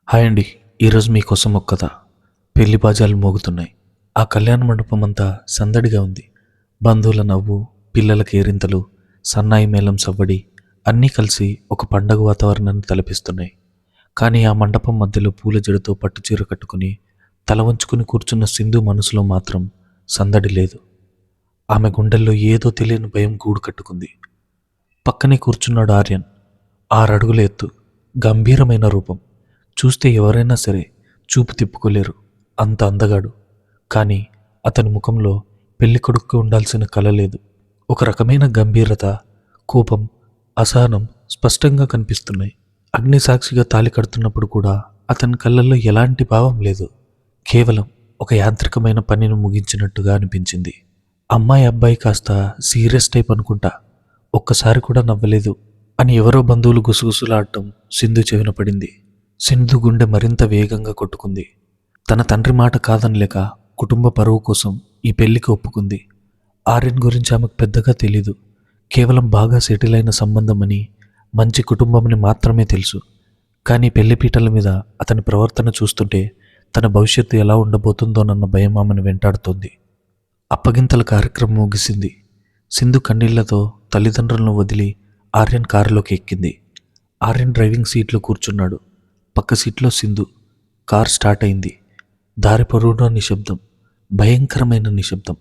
Hi అండి. ఈరోజు మీకోసం ఒక కథ. పెళ్లి బాజాలు మోగుతున్నాయి. ఆ కళ్యాణ మండపం అంతా సందడిగా ఉంది. బంధువుల నవ్వు, పిల్లల కేరింతలు, సన్నాయి మేళం సవ్వడి అన్నీ కలిసి ఒక పండగ వాతావరణాన్ని తలపిస్తున్నాయి. కానీ ఆ మండపం మధ్యలో పూల జడతో పట్టుచీర కట్టుకుని తల వంచుకుని కూర్చున్న సింధు మనసులో మాత్రం సందడి లేదు. ఆమె గుండెల్లో ఏదో తెలియని భయం గూడు కట్టుకుంది. పక్కనే కూర్చున్నాడు ఆర్యన్. 6 అడుగుల ఎత్తు, గంభీరమైన రూపం. చూస్తే ఎవరైనా సరే చూపు తిప్పుకోలేరు, అంత అందగాడు. కానీ అతని ముఖంలో పెళ్లి కొడుక్కి ఉండాల్సిన కళ లేదు. ఒక రకమైన గంభీరత, కోపం, అసహనం స్పష్టంగా కనిపిస్తున్నాయి. అగ్నిసాక్షిగా తాళి కడుతున్నప్పుడు కూడా అతని కళ్ళల్లో ఎలాంటి భావం లేదు. కేవలం ఒక యాంత్రికమైన పనిని ముగించినట్టుగా అనిపించింది. అమ్మాయి అబ్బాయి కాస్త సీరియస్ టైప్ అనుకుంటా, ఒక్కసారి కూడా నవ్వలేదు అని ఎవరో బంధువులు గుసగుసలాడటం సింధు చెవిన పడింది. సింధు గుండె మరింత వేగంగా కొట్టుకుంది. తన తండ్రి మాట కాదనలేక కుటుంబ పరువు కోసం ఈ పెళ్లికి ఒప్పుకుంది. ఆర్యన్ గురించి ఆమెకు పెద్దగా తెలీదు. కేవలం బాగా సెటిల్ అయిన సంబంధమని, మంచి కుటుంబమని మాత్రమే తెలుసు. కానీ పెళ్లిపీటల మీద అతని ప్రవర్తన చూస్తుంటే తన భవిష్యత్తు ఎలా ఉండబోతుందోనన్న భయం ఆమెను వెంటాడుతోంది. అప్పగింతల కార్యక్రమం ముగిసింది. సింధు కన్నీళ్లతో తల్లిదండ్రులను వదిలి ఆర్యన్ కారులోకి ఎక్కింది. ఆర్యన్ డ్రైవింగ్ సీట్లో కూర్చున్నాడు. పక్క సీట్లో సింధు. కార్ స్టార్ట్ అయింది. దారి పొడవునా నిశ్శబ్దం, భయంకరమైన నిశ్శబ్దం.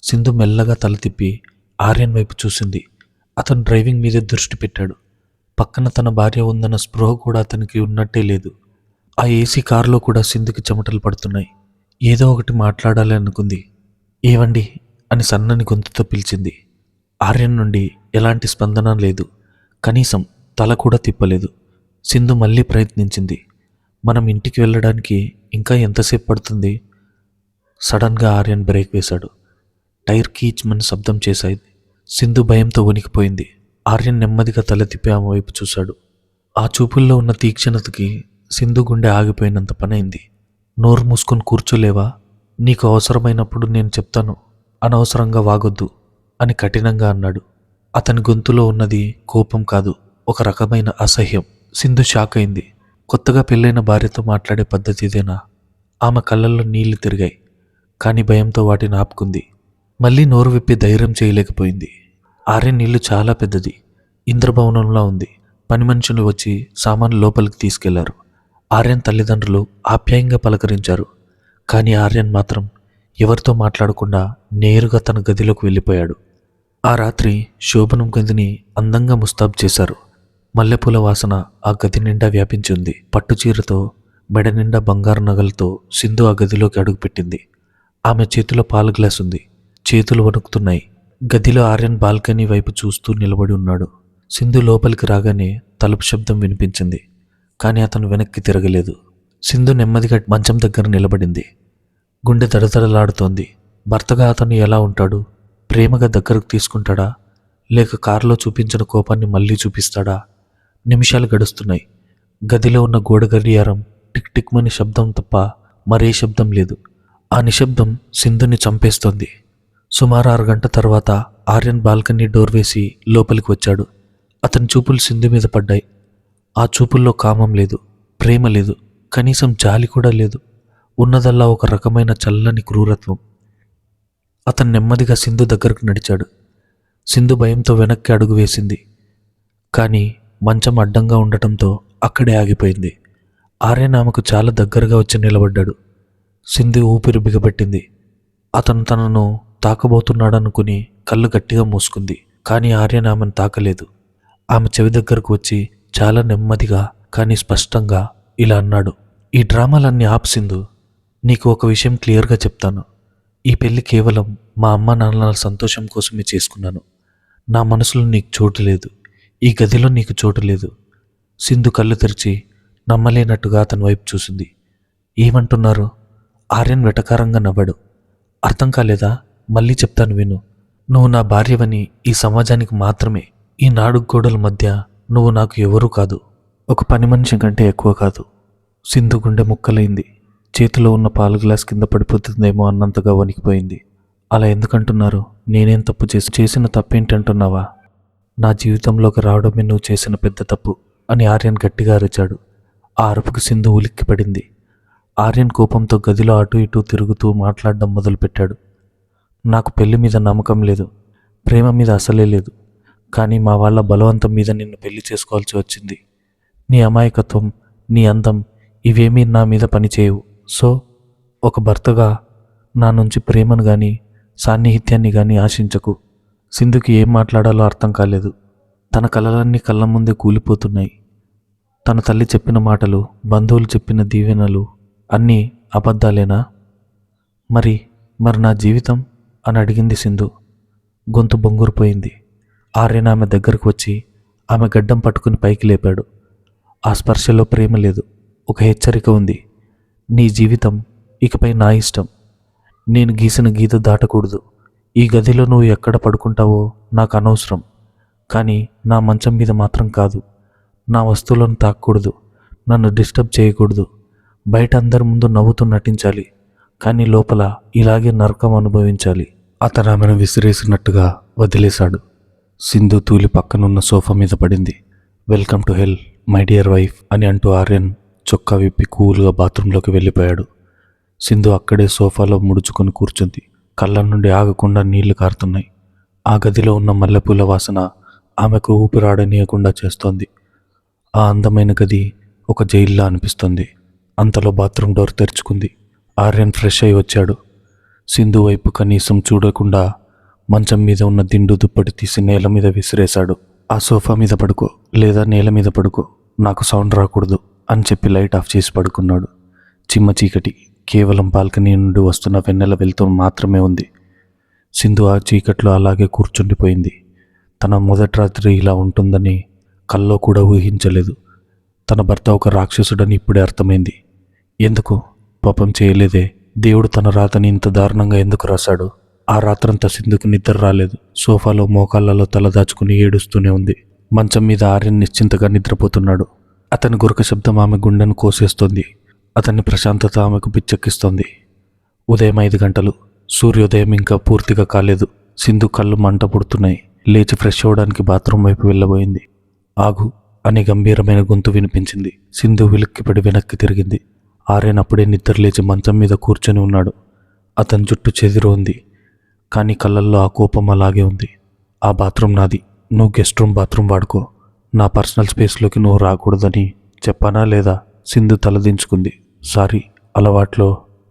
సింధు మెల్లగా తల తిప్పి ఆర్యన్ వైపు చూసింది. అతను డ్రైవింగ్ మీదే దృష్టి పెట్టాడు. పక్కన తన భార్య ఉందన్న స్పృహ కూడా అతనికి ఉన్నట్టే లేదు. ఆ ఏసీ కారులో కూడా సింధుకి చెమటలు పడుతున్నాయి. ఏదో ఒకటి మాట్లాడాలి అనుకుంది. ఏవండి అని సన్నని గొంతుతో పిలిచింది. ఆర్యన్ నుండి ఎలాంటి స్పందన లేదు. కనీసం తల కూడా తిప్పలేదు. సింధు మళ్ళీ ప్రయత్నించింది. మనం ఇంటికి వెళ్ళడానికి ఇంకా ఎంతసేపు పడుతుంది? సడన్గా ఆర్యన్ బ్రేక్ వేశాడు. టైర్ కీచ్మని శబ్దం చేశాయి. సింధు భయంతో వణికిపోయింది. ఆర్యన్ నెమ్మదిగా తల తిప్పి ఆమె వైపు చూశాడు. ఆ చూపుల్లో ఉన్న తీక్షణతకి సింధు గుండె ఆగిపోయినంత పనైంది. నోరు మూసుకొని కూర్చోలేవా? నీకు అవసరమైనప్పుడు నేను చెప్తాను, అనవసరంగా వాగొద్దు అని కఠినంగా అన్నాడు. అతని గొంతులో ఉన్నది కోపం కాదు, ఒక రకమైన అసహ్యం. సింధు షాక్ అయింది. కొత్తగా పెళ్ళైన భార్యతో మాట్లాడే పద్ధతి ఇదేనా? ఆమె కళ్ళల్లో నీళ్లు తిరిగాయి. కానీ భయంతో వాటిని ఆపుకుంది. మళ్ళీ నోరు విప్పి ధైర్యం చేయలేకపోయింది. ఆర్యన్ ఇల్లు చాలా పెద్దది, ఇంద్రభవనంలా ఉంది. పని మనుషులు వచ్చి సామాన్లు లోపలికి తీసుకెళ్లారు. ఆర్యన్ తల్లిదండ్రులు ఆప్యాయంగా పలకరించారు. కానీ ఆర్యన్ మాత్రం ఎవరితో మాట్లాడకుండా నేరుగా తన గదిలోకి వెళ్ళిపోయాడు. ఆ రాత్రి శోభనం గదిని అందంగా ముస్తాబు చేశారు. మల్లెపూల వాసన ఆ గది నిండా వ్యాపించి ఉంది. పట్టుచీరతో, మెడ నిండా బంగారు నగలతో సింధు ఆ గదిలోకి అడుగుపెట్టింది. ఆమె చేతిలో పాల గ్లాస్ ఉంది. చేతులు వణుకుతున్నాయి. గదిలో ఆర్యన్ బాల్కనీ వైపు చూస్తూ నిలబడి ఉన్నాడు. సింధు లోపలికి రాగానే తలుపు శబ్దం వినిపించింది. కానీ అతను వెనక్కి తిరగలేదు. సింధు నెమ్మదిగా మంచం దగ్గర నిలబడింది. గుండె దడదడలాడుతోంది. భర్తగా అతను ఎలా ఉంటాడు? ప్రేమగా దగ్గరకు తీసుకుంటాడా? లేక కారులో చూపించిన కోపాన్ని మళ్ళీ చూపిస్తాడా? నిమిషాలు గడుస్తున్నాయి. గదిలో ఉన్న గోడ గడియారం టిక్ టిక్మని శబ్దం తప్ప మరే శబ్దం లేదు. ఆ నిశ్శబ్దం సింధుని చంపేస్తోంది. సుమారు 6 గంటల తర్వాత ఆర్యన్ బాల్కనీ డోర్ వేసి లోపలికి వచ్చాడు. అతని చూపులు సింధు మీద పడ్డాయి. ఆ చూపుల్లో కామం లేదు, ప్రేమ లేదు, కనీసం జాలి కూడా లేదు. ఉన్నదల్లా ఒక రకమైన చల్లని క్రూరత్వం. అతను నెమ్మదిగా సింధు దగ్గరకు నడిచాడు. సింధు భయంతో వెనక్కి అడుగు వేసింది. కానీ మంచం అడ్డంగా ఉండటంతో అక్కడే ఆగిపోయింది. ఆర్యన్ ఆమెకు చాలా దగ్గరగా వచ్చి నిలబడ్డాడు. సింధు ఊపిరి బిగబట్టింది. అతను తనను తాకబోతున్నాడనుకుని కళ్ళు గట్టిగా మూసుకుంది. కానీ ఆర్యన్ ఆమెను తాకలేదు. ఆమె చెవి దగ్గరకు వచ్చి చాలా నెమ్మదిగా కానీ స్పష్టంగా ఇలా అన్నాడు. ఈ డ్రామాలన్నీ ఆపు సింధు. నీకు ఒక విషయం క్లియర్గా చెప్తాను. ఈ పెళ్లి కేవలం మా అమ్మ నాన్నల సంతోషం కోసమే చేసుకున్నాను. నా మనసులో నీకు చోటు లేదు. ఈ గదిలో నీకు చోటు లేదు. సింధు కళ్ళు తెరిచి నమ్మలేనట్టుగా అతని వైపు చూసింది. ఏమంటున్నారు? ఆర్యన్ వెటకారంగా నవ్వాడు. అర్థం కాలేదా? మళ్ళీ చెప్తాను విను. నువ్వు నా భార్యవని ఈ సమాజానికి మాత్రమే. ఈ 4 గోడల మధ్య నువ్వు నాకు ఎవరూ కాదు, ఒక పని మనిషి కంటే ఎక్కువ కాదు. సింధు గుండె ముక్కలైంది. చేతిలో ఉన్న పాల గ్లాస్ కింద పడిపోతుందేమో అన్నంతగా వణికిపోయింది. అలా ఎందుకంటున్నారు? నేనేం తప్పు చేసిన తప్పేంటంటున్నావా? నా జీవితంలోకి రావడమే నువ్వు చేసిన పెద్ద తప్పు అని ఆర్యన్ గట్టిగా అరిచాడు. ఆ అరుపుకి సింధు ఉలిక్కిపడింది. ఆర్యన్ కోపంతో గదిలో అటూ ఇటూ తిరుగుతూ మాట్లాడడం మొదలుపెట్టాడు. నాకు పెళ్లి మీద నమ్మకం లేదు, ప్రేమ మీద అసలే లేదు. కానీ మా వాళ్ళ బలవంతం మీద నిన్ను పెళ్లి చేసుకోవాల్సి వచ్చింది. నీ అమాయకత్వం, నీ అందం ఇవేమీ నా మీద పనిచేయవు. సో ఒక భర్తగా నా నుంచి ప్రేమను కానీ సాన్నిహిత్యాన్ని కానీ ఆశించకు. సింధుకి ఏం మాట్లాడాలో అర్థం కాలేదు. తన కలలన్నీ కళ్ళ ముందే కూలిపోతున్నాయి. తన తల్లి చెప్పిన మాటలు, బంధువులు చెప్పిన దీవెనలు అన్నీ అబద్ధాలేనా? మరి మరి నా జీవితం అని అడిగింది సింధు. గొంతు బొంగురుపోయింది. ఆర్యన్ ఆమె దగ్గరకు వచ్చి ఆమె గడ్డం పట్టుకుని పైకి లేపాడు. ఆ స్పర్శలో ప్రేమ లేదు, ఒక హెచ్చరిక ఉంది. నీ జీవితం ఇకపై నా ఇష్టం. నేను గీసిన గీత దాటకూడదు. ఈ గదిలో నువ్వు ఎక్కడ పడుకుంటావో నాకు అనవసరం. కానీ నా మంచం మీద మాత్రం కాదు. నా వస్తువులను తాకూడదు, నన్ను డిస్టర్బ్ చేయకూడదు. బయట అందరి ముందు నవ్వుతూ నటించాలి, కానీ లోపల ఇలాగే నరకం అనుభవించాలి. అతను ఆమెను విసిరేసినట్టుగా వదిలేశాడు. సింధు తూలి పక్కనున్న సోఫా మీద పడింది. Welcome to hell my dear wife అని అంటూ ఆర్యన్ చొక్కా విప్పి కూల్గా బాత్రూంలోకి వెళ్ళిపోయాడు. సింధు అక్కడే సోఫాలో ముడుచుకొని కూర్చుంది. కళ్ళ నుండి ఆగకుండా నీళ్లు కారుతున్నాయి. ఆ గదిలో ఉన్న మల్లెపూల వాసన ఆమెకు ఊపిరాడనీయకుండా చేస్తోంది. ఆ అందమైన గది ఒక జైల్లా అనిపిస్తుంది. అంతలో బాత్రూమ్ డోర్ తెరుచుకుంది. ఆర్యన్ ఫ్రెష్ అయి వచ్చాడు. సింధు వైపు కనీసం చూడకుండా మంచం మీద ఉన్న దిండు దుప్పటి తీసి నేల మీద విసిరేశాడు. ఆ సోఫా మీద పడుకో, లేదా నేల మీద పడుకో, నాకు సౌండ్ రాకూడదు అని చెప్పి లైట్ ఆఫ్ చేసి పడుకున్నాడు. చిమ్మ చీకటి, కేవలం బాల్కనీ నుండి వస్తున్న వెన్నెల వెలుతురు మాత్రమే ఉంది. సింధు ఆ చీకట్లో అలాగే కూర్చుండిపోయింది. తన మొదటి రాత్రి ఇలా ఉంటుందని కల్లో కూడా ఊహించలేదు. తన భర్త ఒక రాక్షసుడని ఇప్పుడే అర్థమైంది. ఎందుకు పాపం చేయలేదే, దేవుడు తన రాతని ఇంత దారుణంగా ఎందుకు రాశాడు? ఆ రాత్రంతా సింధుకు నిద్ర రాలేదు. సోఫాలో మోకాళ్లలో తలదాచుకుని ఏడుస్తూనే ఉంది. మంచం మీద ఆర్యన్ నిశ్చింతగా నిద్రపోతున్నాడు. అతని గురక శబ్దం ఆమె గుండెను కోసేస్తోంది. అతని ప్రశాంతత ఆమెకు పిచ్చెక్కిస్తోంది. ఉదయం 5 గంటలు. సూర్యోదయం ఇంకా పూర్తిగా కాలేదు. సింధు కళ్ళు మంట పుడుతున్నాయి. లేచి ఫ్రెష్ అవ్వడానికి బాత్రూమ్ వైపు వెళ్ళబోయింది. ఆగు అనే గంభీరమైన గొంతు వినిపించింది. సింధు విలుక్కిపడి వెనక్కి తిరిగింది. ఆర్యన్ అప్పుడే నిద్ర లేచి మంచం మీద కూర్చొని ఉన్నాడు. అతని జుట్టు చెదిరి ఉంది, కానీ కళ్ళల్లో ఆ కోపం అలాగే ఉంది. ఆ బాత్రూమ్ నాది, నువ్వు గెస్ట్ రూమ్ బాత్రూమ్ వాడుకో. నా పర్సనల్ స్పేస్లోకి నువ్వు రాకూడదని చెప్పానా లేదా? సింధు తలదించుకుంది. సారీ,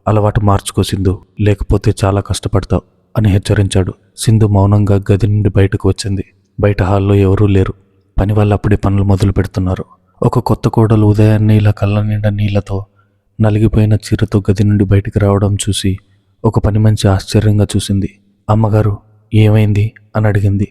అలవాటు మార్చుకో సింధు, లేకపోతే చాలా కష్టపడతావు అని హెచ్చరించాడు. సింధు మౌనంగా గది నుండి బయటకు వచ్చింది. బయట హాల్లో ఎవరూ లేరు. పని వాళ్ళు అప్పుడే పనులు మొదలు పెడుతున్నారు. ఒక కొత్త కోడలు ఉదయాన్నే ఇలా కళ్ళ నిండా నీళ్లతో, నలిగిపోయిన చీరతో గది నుండి బయటికి రావడం చూసి ఒక పని మనిషి ఆశ్చర్యంగా చూసింది. అమ్మగారు ఏమైంది అని అడిగింది.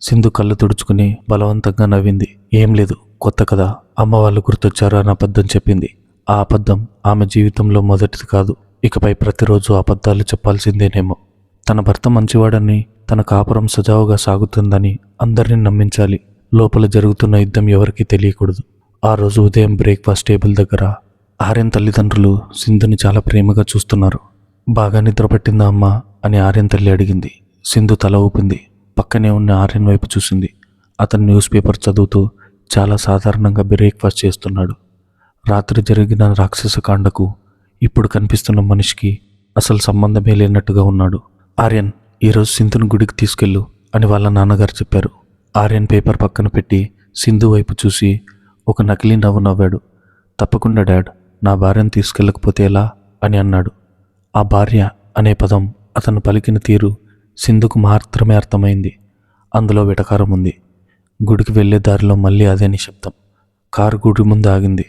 సింధు కళ్ళు తుడుచుకుని బలవంతంగా నవ్వింది. ఏం లేదు, కొత్త కదా, అమ్మ వాళ్ళు గుర్తొచ్చారు అని అబద్ధం చెప్పింది. ఆ అబద్ధం ఆమె జీవితంలో మొదటిది కాదు. ఇకపై ప్రతిరోజు అబద్ధాలు చెప్పాల్సిందేనేమో. తన భర్త మంచివాడని, తన కాపురం సజావుగా సాగుతుందని అందరినీ నమ్మించాలి. లోపల జరుగుతున్న యుద్ధం ఎవరికీ తెలియకూడదు. ఆ రోజు ఉదయం బ్రేక్ఫాస్ట్ టేబుల్ దగ్గర ఆర్యన్ తల్లిదండ్రులు సింధుని చాలా ప్రేమగా చూస్తున్నారు. బాగా నిద్రపట్టిందా అమ్మా అని ఆర్యన్ తల్లి అడిగింది. సింధు తల ఊపింది. పక్కనే ఉన్న ఆర్యన్ వైపు చూసింది. అతను న్యూస్ పేపర్ చదువుతూ చాలా సాధారణంగా బ్రేక్ఫాస్ట్ చేస్తున్నాడు. రాత్రి జరిగిన రాక్షస కాండకు ఇప్పుడు కనిపిస్తున్న మనిషికి అసలు సంబంధమే లేనట్టుగా ఉన్నాడు. ఆర్యన్, ఈరోజు సింధుని గుడికి తీసుకెళ్ళు అని వాళ్ళ నాన్నగారు చెప్పారు. ఆర్యన్ పేపర్ పక్కన పెట్టి సింధు వైపు చూసి ఒక నకిలీ నవ్వు నవ్వాడు. తప్పకుండా డాడ్, నా భార్యను తీసుకెళ్ళకపోతే ఎలా అని అన్నాడు. ఆ భార్య అనే పదం అతను పలికిన తీరు సింధుకు మాత్రమే అర్థమైంది. అందులో వెటకారం ఉంది. గుడికి వెళ్లే దారిలో మళ్ళీ అదే నిశ్శబ్దం. కారు గుడి ముందు ఆగింది.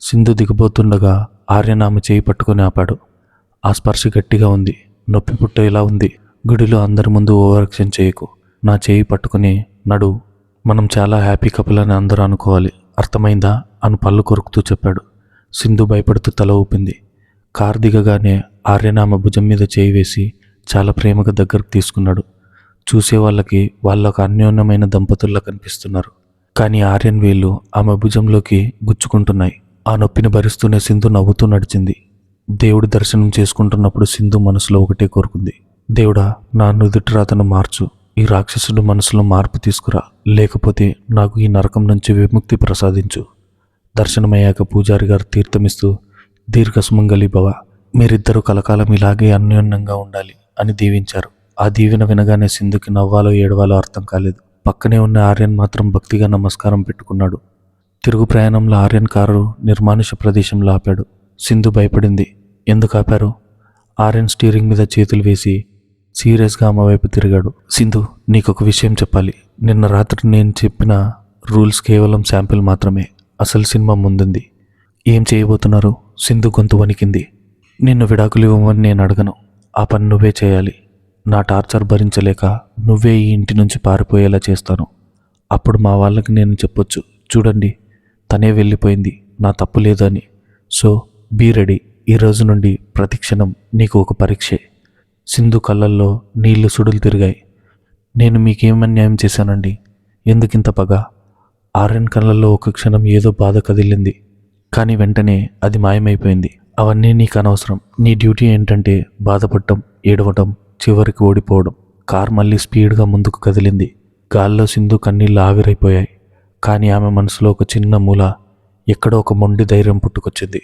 సింధు దిగబోతుండగా ఆర్యన్ ఆమె చేయి పట్టుకొని ఆపాడు. ఆ స్పర్శ గట్టిగా ఉంది. నొప్పి పుట్టేలా ఉంది. గుడిలో అందరి ముందు ఓవరాక్షన్ చేయకు, నా చేయి పట్టుకుని నడు. మనం చాలా హ్యాపీ కపుల్ అని అందరూ అనుకోవాలి, అర్థమైందా అని పళ్ళు కొరుకుతూ చెప్పాడు. సింధు భయపడుతూ తల ఊపింది. కారు దిగగానే ఆర్యన్ ఆమె భుజం మీద చేయి వేసి చాలా ప్రేమగా దగ్గరకు తీసుకున్నాడు. చూసే వాళ్ళకి వాళ్ళొక అన్యోన్యమైన దంపతుల్లా కనిపిస్తున్నారు. కానీ ఆర్యన్ వేళ్ళు ఆమె భుజంలోకి గుచ్చుకుంటున్నాయి. ఆ నొప్పిని భరిస్తూనే సింధు నవ్వుతూ నడిచింది. దేవుడి దర్శనం చేసుకుంటున్నప్పుడు సింధు మనసులో ఒకటే కోరుకుంది. దేవుడా, నా నుదుటి రాతను మార్చు. ఈ రాక్షసుడు మనసులో మార్పు తీసుకురా, లేకపోతే నాకు ఈ నరకం నుంచి విముక్తి ప్రసాదించు. దర్శనమయ్యాక పూజారి గారు తీర్థమిస్తూ దీర్ఘ సుమంగళి భవ, మీరిద్దరూ కలకాలం ఇలాగే అన్యోన్యంగా ఉండాలి అని దీవించారు. ఆ దీవెన వినగానే సింధుకి నవ్వాలో ఏడవాలో అర్థం కాలేదు. పక్కనే ఉన్న ఆర్యన్ మాత్రం భక్తిగా నమస్కారం పెట్టుకున్నాడు. తిరుగు ప్రయాణంలో ఆర్యన్ కారు నిర్మానుష ప్రదేశంలో ఆపాడు. సింధు భయపడింది. ఎందుకు ఆపారు? ఆర్యన్ స్టీరింగ్ మీద చేతులు వేసి సీరియస్గా ఆమె వైపు తిరిగాడు. సింధు, నీకొక విషయం చెప్పాలి. నిన్న రాత్రి నేను చెప్పిన రూల్స్ కేవలం శాంపిల్ మాత్రమే. అసలు సినిమా ముందుంది. ఏం చేయబోతున్నారు? సింధు గొంతు వణికింది. నిన్ను విడాకులు ఇవ్వమని నేను అడగను. ఆ పని నువ్వే చేయాలి. నా టార్చర్ భరించలేక నువ్వే ఈ ఇంటి నుంచి పారిపోయేలా చేస్తాను. అప్పుడు మా వాళ్ళకి నేను చెప్పొచ్చు, చూడండి తనే వెళ్ళిపోయింది, నా తప్పు లేదని. So be ready. ఈ రోజు నుండి ప్రతి క్షణం నీకు ఒక పరీక్షే. సింధు కళ్ళల్లో నీళ్లు సుడులు తిరిగాయి. నేను మీకేం అన్యాయం చేశానండి? ఎందుకింత పగ? ఆర్యన్ కళ్ళల్లో ఒక క్షణం ఏదో బాధ కదిలింది. కానీ వెంటనే అది మాయమైపోయింది. అవన్నీ నీకు అనవసరం. నీ డ్యూటీ ఏంటంటే బాధపడటం, ఏడవటం, చివరికి ఓడిపోవడం. కార్ మళ్ళీ స్పీడ్గా ముందుకు కదిలింది. గాల్లో సింధు కన్నీళ్ళు ఆవిరైపోయాయి. కానీ ఆమె మనసులో ఒక చిన్న మూల ఎక్కడో ఒక మొండి ధైర్యం పుట్టుకొచ్చింది.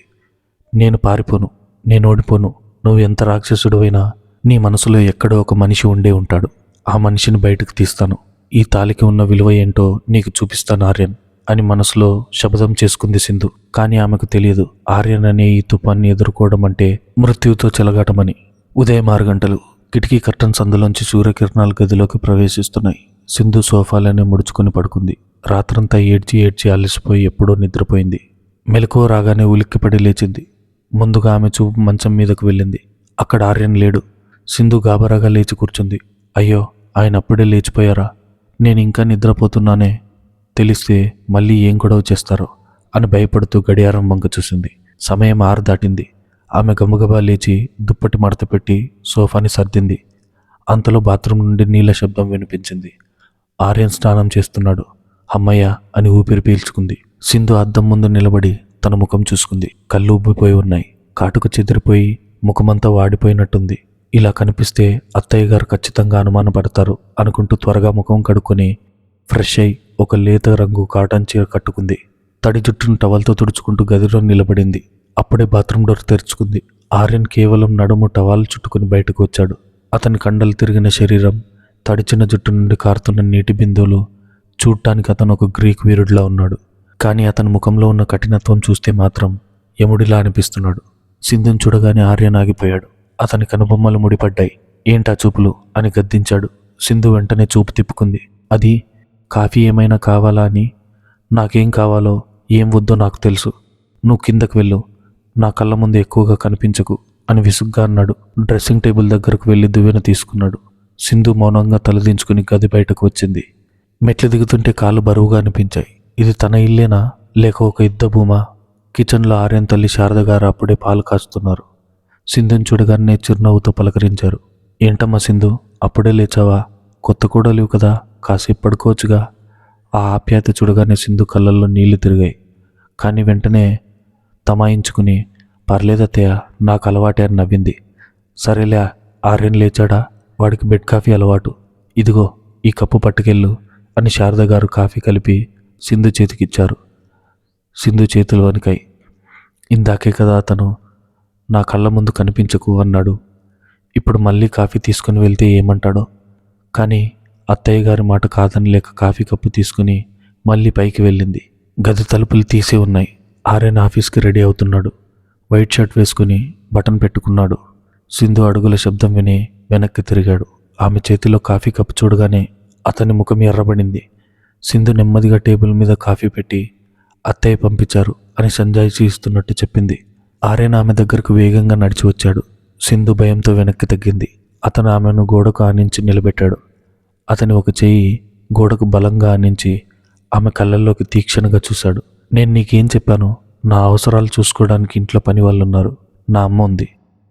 నేను పారిపోను, నేను ఓడిపోను. నువ్వు ఎంత రాక్షసుడివైనా నీ మనసులో ఎక్కడో ఒక మనిషి ఉండే ఉంటాడు. ఆ మనిషిని బయటకు తీస్తాను. ఈ తాలికి ఉన్న విలువ ఏంటో నీకు చూపిస్తాను ఆర్యన్ అని మనసులో శపథం చేసుకుంది సింధు. కానీ ఆమెకు తెలియదు, ఆర్యన్ అనే ఈ తుఫాన్ని ఎదుర్కోవడం అంటే మృత్యువుతో చెలగాటమని. ఉదయం 6 గంటలు. కిటికీ కర్టన్స్ అందులోంచి సూర్యకిరణాలు గదిలోకి ప్రవేశిస్తున్నాయి. సింధు సోఫాలోనే ముడుచుకొని పడుకుంది. రాత్రంతా ఏడ్చి ఏడ్చి అలసిపోయి ఎప్పుడో నిద్రపోయింది. మెలకువ రాగానే ఉలిక్కిపడి లేచింది. ముందుగా ఆమె చూపు మంచం మీదకు వెళ్ళింది. అక్కడ ఆర్యన్ లేడు. సింధు గాబరాగా లేచి కూర్చుంది. అయ్యో, ఆయన అప్పుడే లేచిపోయారా? నేను ఇంకా నిద్రపోతున్నానే. తెలిస్తే మళ్ళీ ఏం గొడవ చేస్తారో అని భయపడుతూ గడియారం వంక చూసింది. సమయం 6 దాటింది. ఆమె గబగబా లేచి దుప్పటి మడత పెట్టి సోఫాని సర్దింది. అంతలో బాత్రూమ్ నుండి నీళ్ల శబ్దం వినిపించింది. ఆర్యన్ స్నానం చేస్తున్నాడు. అమ్మయ్య అని ఊపిరి పీల్చుకుంది. సింధు అద్దం ముందు నిలబడి తన ముఖం చూసుకుంది. కళ్ళు ఉబ్బిపోయి ఉన్నాయి. కాటుకు చెదిరిపోయి ముఖమంతా వాడిపోయినట్టుంది. ఇలా కనిపిస్తే అత్తయ్య గారు ఖచ్చితంగా అనుమానపడతారు అనుకుంటూ త్వరగా ముఖం కడుక్కొని ఫ్రెష్ అయి ఒక లేత రంగు కాటన్ చీర కట్టుకుంది. తడి జుట్టును టవల్తో తుడుచుకుంటూ గదిలో నిలబడింది. అప్పుడే బాత్రూమ్ డోర్ తెరుచుకుంది. ఆర్యన్ కేవలం నడుము టవాల్ చుట్టుకుని బయటకు వచ్చాడు. అతని కండలు తిరిగిన శరీరం, తడిచిన జుట్టు నుండి కారుతున్న నీటి బిందువులు చూడటానికి అతను ఒక గ్రీక్ వీరుడిలా ఉన్నాడు. కానీ అతని ముఖంలో ఉన్న కఠినత్వం చూస్తే మాత్రం యముడిలా అనిపిస్తున్నాడు. సింధుని చూడగానే ఆర్యన్ ఆగిపోయాడు. అతని కనుబొమ్మలు ముడిపడ్డాయి. ఏంటా చూపులు అని గద్దించాడు. సింధు వెంటనే చూపు తిప్పుకుంది. అది కాఫీ ఏమైనా కావాలా అని. నాకేం కావాలో ఏం వద్దో నాకు తెలుసు. నువ్వు కిందకు వెళ్ళు, నా కళ్ళ ముందు ఎక్కువగా కనిపించకు అని విసుగ్గా అన్నాడు. డ్రెస్సింగ్ టేబుల్ దగ్గరకు వెళ్ళి దువ్వెన తీసుకున్నాడు. సింధు మౌనంగా తలదించుకుని గది బయటకు వచ్చింది. మెట్లు దిగుతుంటే కాళ్ళు బరువుగా అనిపించాయి. ఇది తన ఇల్లేనా లేక ఒక యుద్ధ భూమా? కిచెన్లో ఆర్యన్ తల్లి శారద గారు అప్పుడే పాలు కాస్తున్నారు. సింధుని చూడగానే చిరునవ్వుతో పలకరించారు. ఏంటమ్మా సింధు, అప్పుడే లేచావా? కొత్త కోడలివి కదా, కాసేపు పడుకోవచ్చుగా. ఆ ఆప్యాయత చూడగానే సింధు కళ్ళల్లో నీళ్లు తిరిగాయి. కానీ వెంటనే తమాయించుకుని పర్లేదత్తయ్య, నాకు అలవాటే అని నవ్వింది. సరేలే, ఆర్యన్ లేచాడా? వాడికి బెడ్ కాఫీ అలవాటు. ఇదిగో ఈ కప్పు పట్టుకెళ్ళు అని శారద గారు కాఫీ కలిపి సింధు చేతికిచ్చారు. సింధు చేతులు వణికాయి. ఇందాకే కదా అతను నా కళ్ళ ముందు కనిపించకు అన్నాడు. ఇప్పుడు మళ్ళీ కాఫీ తీసుకుని వెళ్తే ఏమంటాడో. కానీ అత్తయ్య గారి మాట కాదని లేక కాఫీ కప్పు తీసుకుని మళ్ళీ పైకి వెళ్ళింది. గది తలుపులు తీసే ఉన్నాయి. ఆర్యన్ ఆఫీస్కి రెడీ అవుతున్నాడు. వైట్ షర్ట్ వేసుకుని బటన్ పెట్టుకున్నాడు. సింధు అడుగుల శబ్దం విని వెనక్కి తిరిగాడు. ఆమె చేతిలో కాఫీ కప్పు చూడగానే అతని ముఖం ఎర్రబడింది. సింధు నెమ్మదిగా టేబుల్ మీద కాఫీ పెట్టి అత్తయ్య పంపించారు అని సంజాయిషీ ఇస్తున్నట్టు చెప్పింది. ఆర్యన్ ఆమె దగ్గరకు వేగంగా నడిచి వచ్చాడు. సింధు భయంతో వెనక్కి తగ్గింది. అతను ఆమెను గోడకు ఆనించి నిలబెట్టాడు. అతని ఒక చెయ్యి గోడకు బలంగా ఆనించి ఆమె కళ్ళల్లోకి తీక్షణగా చూశాడు. నేను నీకేం చెప్పాను? నా అవసరాలు చూసుకోవడానికి ఇంట్లో పని వాళ్ళు ఉన్నారు. నా అమ్మ ఉంది.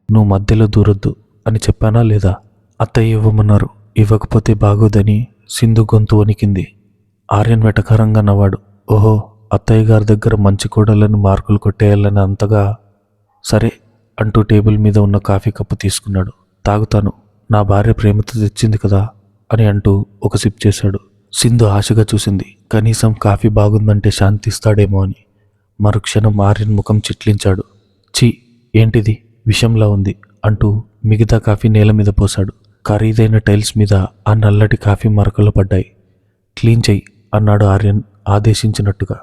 నువ్వు మధ్యలో దూరొద్దు అని చెప్పానా లేదా? అత్తయ్య ఇవ్వమన్నారు, ఇవ్వకపోతే బాగోదని సింధు గొంతు వణికింది. ఆర్యన్ వెటకారంగా నవ్వాడు. ఓహో, అత్తయ్య గారి దగ్గర మంచి కోడలను మార్కులు కొట్టేయాలని అంతగా. సరే అంటూ టేబుల్ మీద ఉన్న కాఫీ కప్పు తీసుకున్నాడు. తాగుతాను, నా భార్య ప్రేమతో తెచ్చింది కదా అని అంటూ ఒక సిప్ చేశాడు. సింధు ఆశగా చూసింది. కనీసం కాఫీ బాగుందంటే శాంతిస్తాడేమో అని. మరుక్షణం ఆర్యన్ ముఖం చిట్లించాడు. ఛీ, ఏంటిది, విషంలా ఉంది అంటూ మిగతా కాఫీ నేల మీద పోశాడు. ఖరీదైన టైల్స్ మీద ఆ నల్లటి కాఫీ మరకలు పడ్డాయి. క్లీన్ చెయ్యి అన్నాడు ఆర్యన్ ఆదేశించినట్టుగా.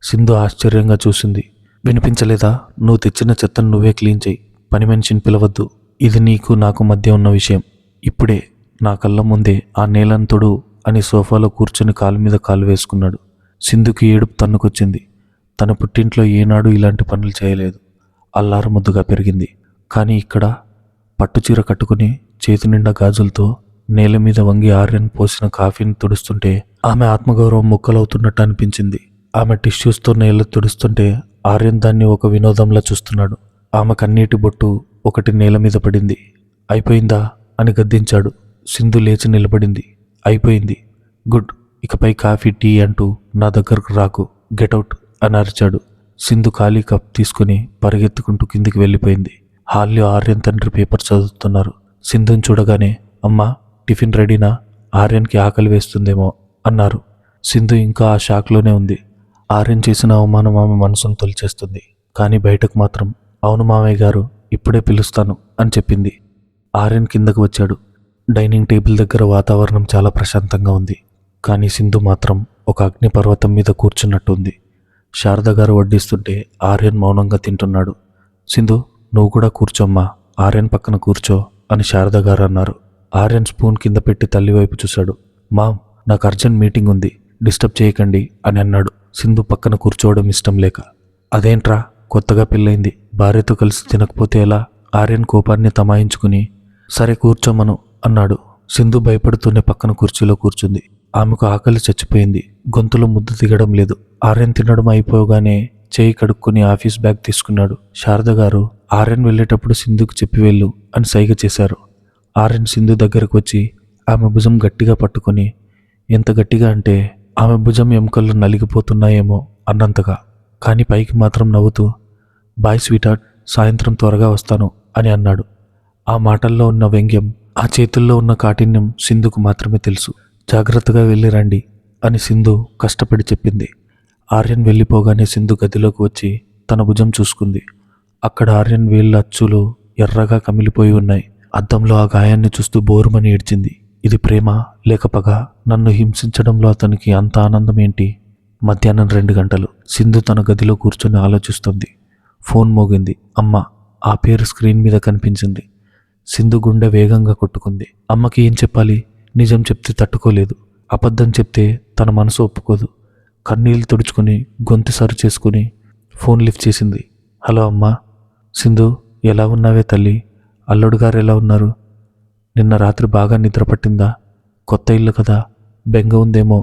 సింధు ఆశ్చర్యంగా చూసింది. వినిపించలేదా? నువ్వు తెచ్చిన చెత్తను నువ్వే క్లీన్ చెయ్యి, పని మనిషిని పిలవద్దు. ఇది నీకు నాకు మధ్య ఉన్న విషయం. ఇప్పుడే నా కళ్ళ ముందే ఆ నేలను తొడు అని సోఫాలో కూర్చొని కాలు మీద కాలు వేసుకున్నాడు. సింధుకి ఏడుపు తన్నుకొచ్చింది. తన పుట్టింట్లో ఏనాడు ఇలాంటి పనులు చేయలేదు. అల్లారు ముద్దుగా పెరిగింది. కానీ ఇక్కడ పట్టుచీర కట్టుకుని చేతి నిండా గాజులతో నేల మీద వంగి ఆర్యన్ పోసిన కాఫీని తుడుస్తుంటే ఆమె ఆత్మగౌరవం ముక్కలవుతున్నట్టు అనిపించింది. ఆమె టిష్యూస్తో నేల తుడుస్తుంటే ఆర్యన్ దాన్ని ఒక వినోదంలా చూస్తున్నాడు. ఆమె కన్నీటి బొట్టు ఒకటి నేల మీద పడింది. అయిపోయిందా అని గద్దించాడు. సింధు లేచి నిలబడింది. అయిపోయింది. గుడ్, ఇకపై కాఫీ టీ అంటూ నా దగ్గరకు రాకు, గెటౌట్ అని అరిచాడు. సింధు ఖాళీ కప్ తీసుకుని పరిగెత్తుకుంటూ కిందికి వెళ్ళిపోయింది. హాల్లో ఆర్యన్ తండ్రి పేపర్ చదువుతున్నారు. సింధుని చూడగానే, అమ్మా టిఫిన్ రెడీనా? ఆర్యన్కి ఆకలి వేస్తుందేమో అన్నారు. సింధు ఇంకా ఆ షాక్లోనే ఉంది. ఆర్యన్ చేసిన అవమానం ఆమె మనసును తొలిచేస్తుంది. కానీ బయటకు మాత్రం అవును మామయ్య గారు, ఇప్పుడే పిలుస్తాను అని చెప్పింది. ఆర్యన్ కిందకు వచ్చాడు. డైనింగ్ టేబుల్ దగ్గర వాతావరణం చాలా ప్రశాంతంగా ఉంది. కానీ సింధు మాత్రం ఒక అగ్నిపర్వతం మీద కూర్చున్నట్టుంది. శారద గారు వడ్డిస్తుంటే ఆర్యన్ మౌనంగా తింటున్నాడు. సింధు, నువ్వు కూడా కూర్చోమ్మా, ఆర్యన్ పక్కన కూర్చో అని శారద గారు అన్నారు. ఆర్యన్ స్పూన్ కింద పెట్టి తల్లి వైపు చూశాడు. మామ్, నాకు అర్జెంట్ మీటింగ్ ఉంది, డిస్టర్బ్ చేయకండి అని అన్నాడు. సింధు పక్కన కూర్చోవడం ఇష్టం లేక. అదేంట్రా, కొత్తగా పెళ్ళైంది, భార్యతో కలిసి తినకపోతే ఎలా? ఆర్యన్ కోపాన్ని తమాయించుకుని సరే కూర్చోమను అన్నాడు. సింధు భయపడుతూనే పక్కన కుర్చీలో కూర్చుంది. ఆమెకు ఆకలి చచ్చిపోయింది. గొంతులో ముద్దు దిగడం లేదు. ఆర్యన్ తినడం అయిపోగానే చేయి కడుక్కొని ఆఫీస్ బ్యాగ్ తీసుకున్నాడు. శారద గారు ఆర్యన్ వెళ్ళేటప్పుడు సింధుకు చెప్పి వెళ్ళు అని సైగ చేశారు. ఆర్యన్ సింధు దగ్గరకు వచ్చి ఆమె భుజం గట్టిగా పట్టుకొని, ఎంత గట్టిగా అంటే ఆమె భుజం ఎముకలు నలిగిపోతున్నాయేమో అన్నంతగా. కానీ పైకి మాత్రం నవ్వుతూ, బాయ్ స్వీటార్ట్, సాయంత్రం త్వరగా వస్తాను అని అన్నాడు. ఆ మాటల్లో ఉన్న వ్యంగ్యం, ఆ చేతుల్లో ఉన్న కాఠిన్యం సింధుకు మాత్రమే తెలుసు. జాగ్రత్తగా వెళ్ళి రండి అని సింధు కష్టపడి చెప్పింది. ఆర్యన్ వెళ్ళిపోగానే సింధు గదిలోకి వచ్చి తన భుజం చూసుకుంది. అక్కడ ఆర్యన్ వేళ్ళ అచ్చులు ఎర్రగా కమిలిపోయి ఉన్నాయి. అద్దంలో ఆ గాయాన్ని చూస్తూ బోరుమని ఏడ్చింది. ఇది ప్రేమ లేక పగ? నన్ను హింసించడంలో అతనికి అంత ఆనందం ఏంటి? మధ్యాహ్నం 2 గంటలు. సింధు తన గదిలో కూర్చొని ఆలోచిస్తుంది. ఫోన్ మోగింది. అమ్మ. ఆ పేరు స్క్రీన్ మీద కనిపించింది. సింధు గుండె వేగంగా కొట్టుకుంది. అమ్మకి ఏం చెప్పాలి? నిజం చెప్తే తట్టుకోలేదు, అబద్ధం చెప్తే తన మనసు ఒప్పుకోదు. కన్నీళ్ళు తుడుచుకొని గొంతు సరి చేసుకుని ఫోన్ లిఫ్ట్ చేసింది. హలో అమ్మా. సింధు, ఎలా ఉన్నావే తల్లి? అల్లుడు గారు ఎలా ఉన్నారు? నిన్న రాత్రి బాగా నిద్ర పట్టిందా? కొత్త ఇల్లు కదా, బెంగ ఉందేమో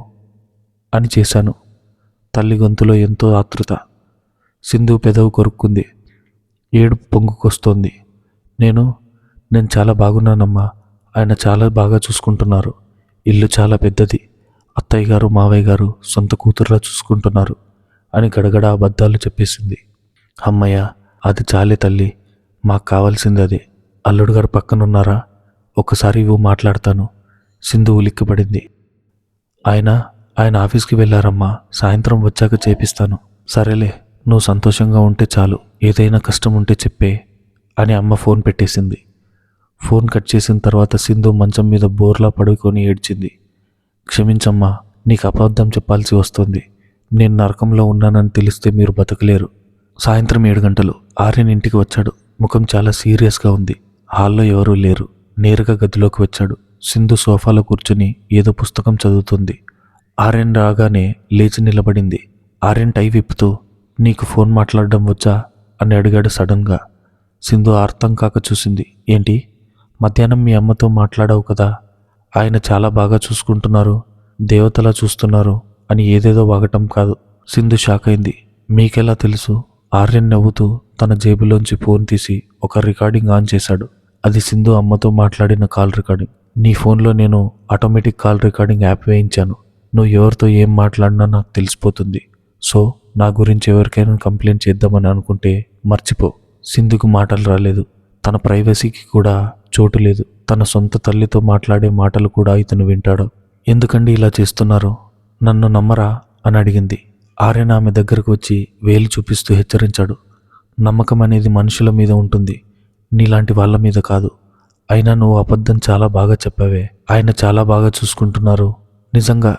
అని చేశాను. తల్లి గొంతులో ఎంతో ఆతృత. సింధు పెదవు కొరుక్కుంది. ఏడుపు పొంగుకొస్తోంది. నేను చాలా బాగున్నానమ్మా. ఆయన చాలా బాగా చూసుకుంటున్నారు. ఇల్లు చాలా పెద్దది. అత్తయ్య గారు మావయ్య గారు సొంత కూతురులా చూసుకుంటున్నారు అని గడగడ అబద్ధాలు చెప్పేసింది. అమ్మయ్య, అది చాలే తల్లి, మాకు కావాల్సింది అదే. అల్లుడు గారు పక్కనున్నారా? ఒక్కసారి ఇవ్వు, మాట్లాడతాను. సింధు ఉలిక్కిపడింది. ఆయన ఆఫీస్కి వెళ్ళారమ్మా, సాయంత్రం వచ్చాక చేపిస్తాను. సరేలే, నువ్వు సంతోషంగా ఉంటే చాలు, ఏదైనా కష్టం ఉంటే చెప్పే అని అమ్మ ఫోన్ పెట్టేసింది. ఫోన్ కట్ చేసిన తర్వాత సింధు మంచం మీద బోర్లా పడుకొని ఏడ్చింది. క్షమించమ్మా, నీకు అబద్ధం చెప్పాల్సి వస్తుంది. నేను నరకంలో ఉన్నానని తెలిస్తే మీరు బతకలేరు. సాయంత్రం 7 గంటలు. ఆర్యన్ ఇంటికి వచ్చాడు. ముఖం చాలా సీరియస్గా ఉంది. హాల్లో ఎవరూ లేరు. నేరుగా గదిలోకి వచ్చాడు. సింధు సోఫాలో కూర్చుని ఏదో పుస్తకం చదువుతుంది. ఆర్యన్ రాగానే లేచి నిలబడింది. ఆర్యన్ టై విప్పుతూ, నీకు ఫోన్ మాట్లాడడం వచ్చా అని అడిగాడు సడన్గా. సింధు అర్థం కాక చూసింది. ఏంటి? మధ్యాహ్నం మీ అమ్మతో మాట్లాడావు కదా, ఆయన చాలా బాగా చూసుకుంటున్నారు, దేవతలా చూస్తున్నారు అని ఏదేదో వాగటం కాదు. సింధు షాక్ అయింది. మీకెలా తెలుసు? ఆర్యన్ నవ్వుతూ తన జేబులోంచి ఫోన్ తీసి ఒక రికార్డింగ్ ఆన్ చేశాడు. అది సింధు అమ్మతో మాట్లాడిన కాల్ రికార్డింగ్. నీ ఫోన్లో నేను ఆటోమేటిక్ కాల్ రికార్డింగ్ యాప్ వేయించాను. నువ్వు ఎవరితో ఏం మాట్లాడినా నాకు తెలిసిపోతుంది. సో నా గురించి ఎవరికైనా కంప్లైంట్ చేద్దామని అనుకుంటే మర్చిపో. సింధుకు మాటలు రాలేదు. తన ప్రైవసీకి కూడా చోటు లేదు. తన సొంత తల్లితో మాట్లాడే మాటలు కూడా ఇతను వింటాడు. ఎందుకండి ఇలా చేస్తున్నారు? నన్ను నమ్మరా అని అడిగింది. ఆర్యన్ ఆమె దగ్గరకు వచ్చి వేలు చూపిస్తూ హెచ్చరించాడు. నమ్మకం అనేది మనుషుల మీద ఉంటుంది, నీలాంటి వాళ్ళ మీద కాదు. అయినా నువ్వు అబద్ధం చాలా బాగా చెప్పావే. ఆయన చాలా బాగా చూసుకుంటున్నారు. నిజంగా